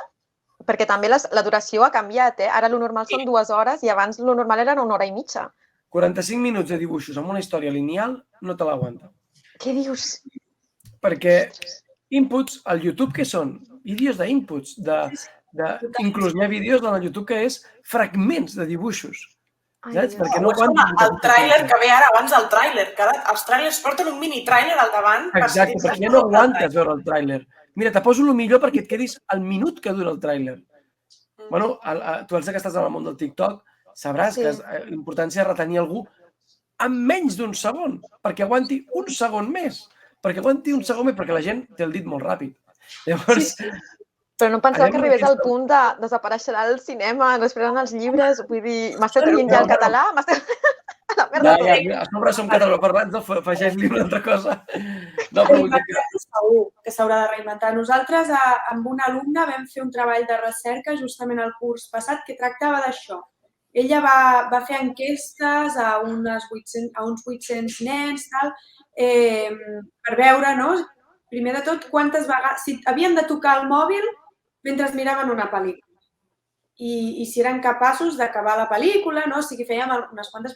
Perquè també la duració ha canviat, eh? Ara lo normal són 2 hores i abans lo normal era 1 hora i mitja. 45 minuts de dibuixos amb una història lineal no te l'aguanta. Què dius? Perquè inputs al YouTube què són? Vídeos d'inputs. Inclús hi ha vídeos en el YouTube que és fragments de dibuixos. Saps? Perquè no aguanten... El tràiler que ve ara abans del tràiler, que ara els tràilers porten un mini tràiler al davant. Exacte, perquè ja no aguantes veure el tràiler. Mira, te poso el millor perquè et quedis el minut que dura el tràiler. Bueno, tu, Elsa, que estàs en el món del TikTok, sabràs que l'importància és retenir algú en menys d'un segon, perquè aguanti un segon més. Perquè aguanti un segon més, perquè la gent té el dit molt ràpid. Llavors... Però no pensava que arribés al punt de desaparèixer el cinema, després els llibres, vull dir, m'esteu traient ja el català? A sobre som catalanoparlants, afegeix-li una altra cosa. Segur que s'haurà de reinventar. Nosaltres, amb un alumne, vam fer un treball de recerca justament el curs passat que tractava d'això. Ella va fer enquestes a uns 800 nens per veure, primer de tot, quantes vegades, si havien de tocar el mòbil mentre miraven una pel·lícula. I si eren capaços d'acabar la pel·lícula, o sigui, fèiem unes quantes...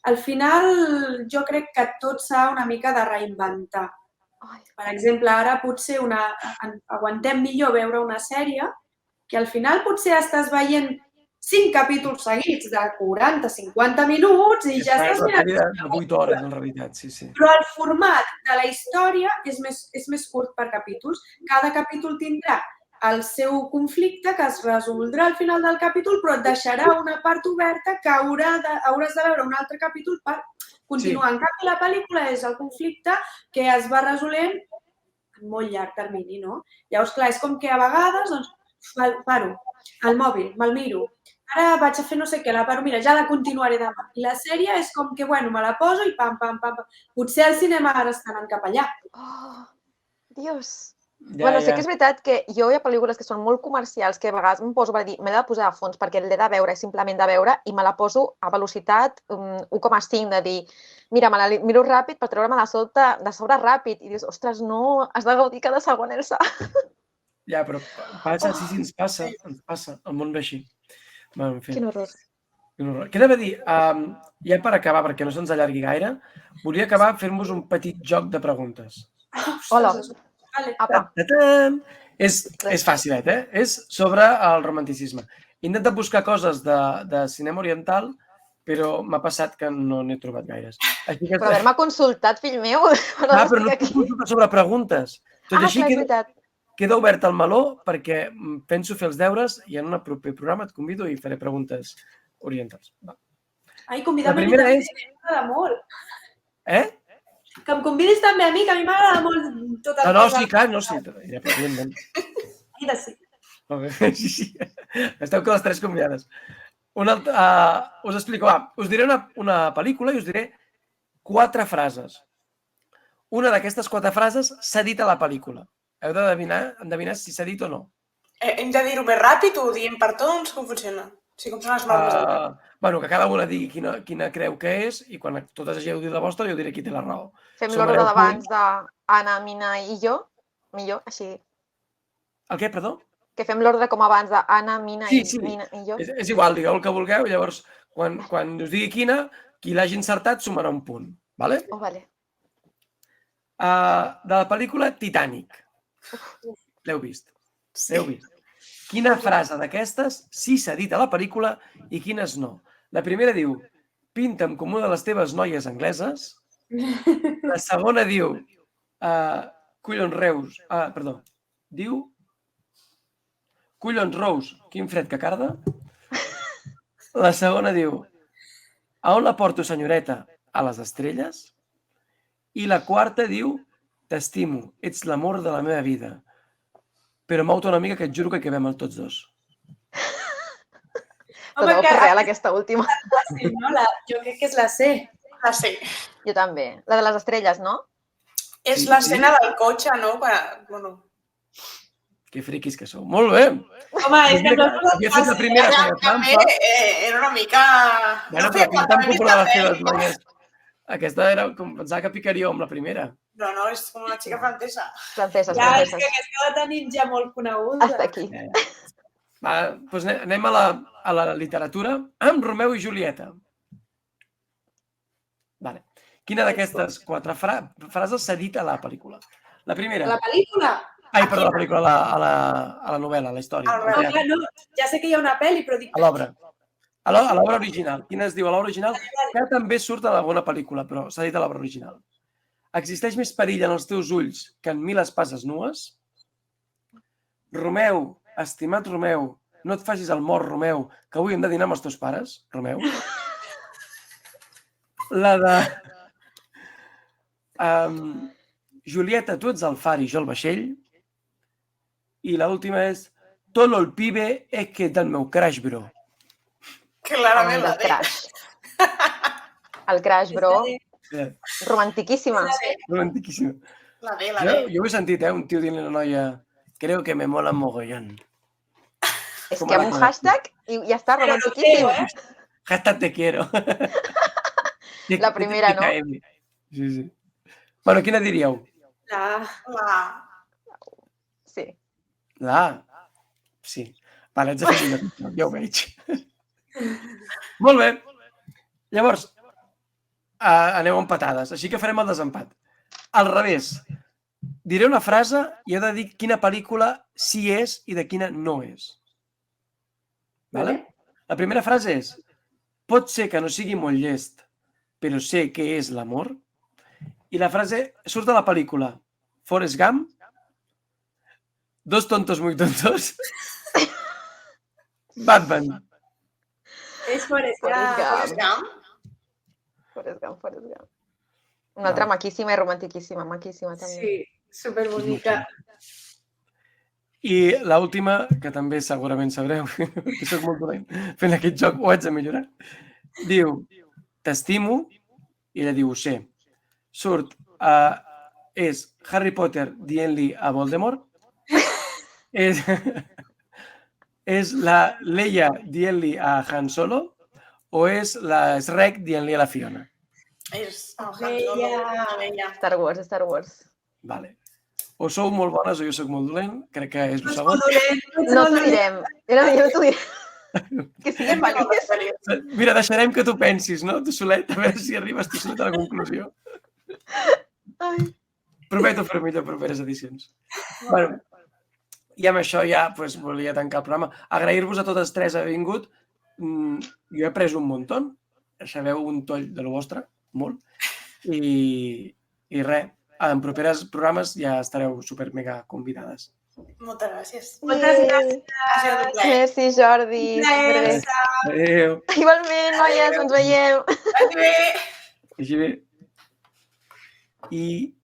Al final, jo crec que tot s'ha una mica de reinventar. Per exemple, ara potser aguantem millor veure una sèrie que al final potser estàs veient 5 capítols seguits de 40-50 minuts i ja estàs mirant... De 8 hores, en realitat, sí. Però el format de la història és més curt per capítols. Cada capítol tindrà el seu conflicte que es resoldrà al final del capítol, però et deixarà una part oberta que hauràs de veure un altre capítol per continuar. En canvi, la pel·lícula és el conflicte que es va resolent en molt llarg termini, no? Llavors, clar, és com que a vegades, paro, el mòbil, me'l miro, ara vaig a fer no sé què, la paro, mira, ja la continuaré demà. I la sèrie és com que, bueno, me la poso i pam. Potser al cinema ara estan anant cap allà. Oh, Dios! Bueno, sí que és veritat que jo hi ha pel·lícules que són molt comercials que a vegades em poso per dir, m'he de posar a fons perquè l'he de veure, simplement de veure, i me la poso a velocitat 1,5, de dir, mira, me la miro ràpid per treure-me de sobre ràpid, i dius, ostres, no, has de gaudir cada segon, Elsa. Ja, però passa, sí, ens passa, el món ve així. Quin horror. Què he de dir? Ja per acabar, perquè no se'ns allargui gaire, volia acabar fent-vos un petit joc de preguntes. Hola. És fàcilet, eh? És sobre el romanticisme. He intentat buscar coses de cinema oriental, però m'ha passat que no n'he trobat gaires. Però haver-me consultat, fill meu. Però no puc consultar sobre preguntes. Tot així queda obert el meló perquè penso fer els deures i en un proper programa et convido i faré preguntes orientals. Ai, convida'm a mi també, m'agrada molt. Que em convidis també a mi, que a mi m'agrada molt tot el que... No, sí, clar, no, sí. Evidentment. Sí. Esteu que les 3 convidades. Us explico, us diré una pel·lícula i us diré 4 frases. Una d'aquestes 4 frases s'ha dit a la pel·lícula. Heu d'endevinar si s'ha dit o no. Hem de dir-ho més ràpid o ho diem per tots? Com funciona? Sí, com són les normes del joc. Bueno, que cada una digui quina creu que és i quan totes hàgiu dit la vostra jo diré qui té la raó. Fem Sumareu l'ordre d'abans punts. d'Anna, Mina i jo? Millor, així. El què, perdó? Que fem l'ordre com abans d'Anna, Mina Sí. Mina i jo? És igual, digueu el que vulgueu, llavors quan us digui quina, qui l'hagi encertat sumarà un punt. Vale? Oh, vale. De la pel·lícula Titanic. L'heu vist? L'heu vist? Quina frase d'aquestes sí s'ha dit a la pel·lícula i quines no? La primera diu, pinta'm com una de les teves noies angleses. La segona diu, collons Reus, diu, collons Rous, quin fred que carda. La segona diu, a on la porto, senyoreta? A les estrelles. I la quarta diu, t'estimo, ets l'amor de la meva vida. Però m'auto una mica que et juro que acabem els tots dos. La veu real, aquesta última. Sí, no? Jo crec que és la C. La C. Jo també. La de les estrelles, no? És l'escena del cotxe, no? Bueno, Que friquis que sou. Molt bé. Home, és que no... Havia fet la primera feia també trampa. era una mica... Bueno, però pintant com una de les teves noies. Aquesta era com pensava que picaríeu amb la primera. No, és com una xica francesa. Franceses, Ja, és que franceses. aquesta la tenim ja molt coneguda. Hasta aquí. Va, doncs anem a la literatura amb Romeu i Julieta. Vale. Quina d'aquestes 4 frases s'ha dit a la pel·lícula? La primera. La pel·lícula? Ai, perdó, la pel·lícula, a la novel·la, a la història. A la No, ja sé que hi ha una pel·li, però dic... A l'obra. A l'obra original. Quina es diu a l'obra original? Que també surt a la bona pel·lícula, però s'ha dit a l'obra original. Existeix més perill en els teus ulls que en 1000 espases nues? Romeu, estimat Romeu, no et facis el mort, Romeu, que avui hem de dinar amb els teus pares, Romeu. La de... Julieta, tu ets el far i jo el vaixell. I l'última és Tolo el pibe és que del meu crash, bro. Clarament la El D. crash. El crash, bro. Romantiquíssima. Romantiquíssima. La D. Jo ho he sentit, un tio dient a una noia creo que me mola mogollón. És que amb un hashtag i ja està, Però no romantiquíssim. creo, Hashtag te quiero. La primera, no? Sí. Bueno, quina diríeu? La... Sí. La A. Sí. Vale, ets de fer millor. Ja ho veig. Molt bé. Llavors, aneu empatades. Així que farem el desempat. Al revés. Diré una frase i he de dir quina pel·lícula sí és i de quina no és. Vale? La primera frase és pot ser que no sigui molt llest, però sé què és l'amor. I la frase surt de la pel·lícula Forrest Gump, Dos tontos muy tontos, Batman. És Forrest Forrest Gump. Gump. Forrest Gump. Una altra maquíssima i romantiquíssima, maquíssima també. Sí, superbonica. I l'última, que també segurament sabreu, que soc molt dolent fent aquest joc, ho haig de millorar, diu, t'estimo, i ella diu, ho sé. Surt, és Harry Potter dient-li a Voldemort, és la Leia dient-li a Han Solo, o és la Shrek dient-li a la Fiona? És el Han Solo, la Leia. Star Wars. Vale. O sou molt bones o jo sóc molt dolent, crec que és el segon. No t'ho direm. Jo t'ho direm. Que siguem felices. Mira, deixarem que tu pensis, no? Tu solet, a veure si arribes tu solet a la conclusió. Ai. Prometo fer millor properes edicions. Bueno, i amb això ja volia tancar el programa. Agrair-vos a totes tres haver vingut. Jo he après un muntó. Sabeu un toll de lo vostre, molt. I res, en properes programes ja estareu super mega convidades. Moltes gràcies. Moltes gràcies. Ha sigut un plaer. Merci, Jordi. Superbé. Adéu. Igualment, noies, ens veiem. Vagi bé. Vagi bé. I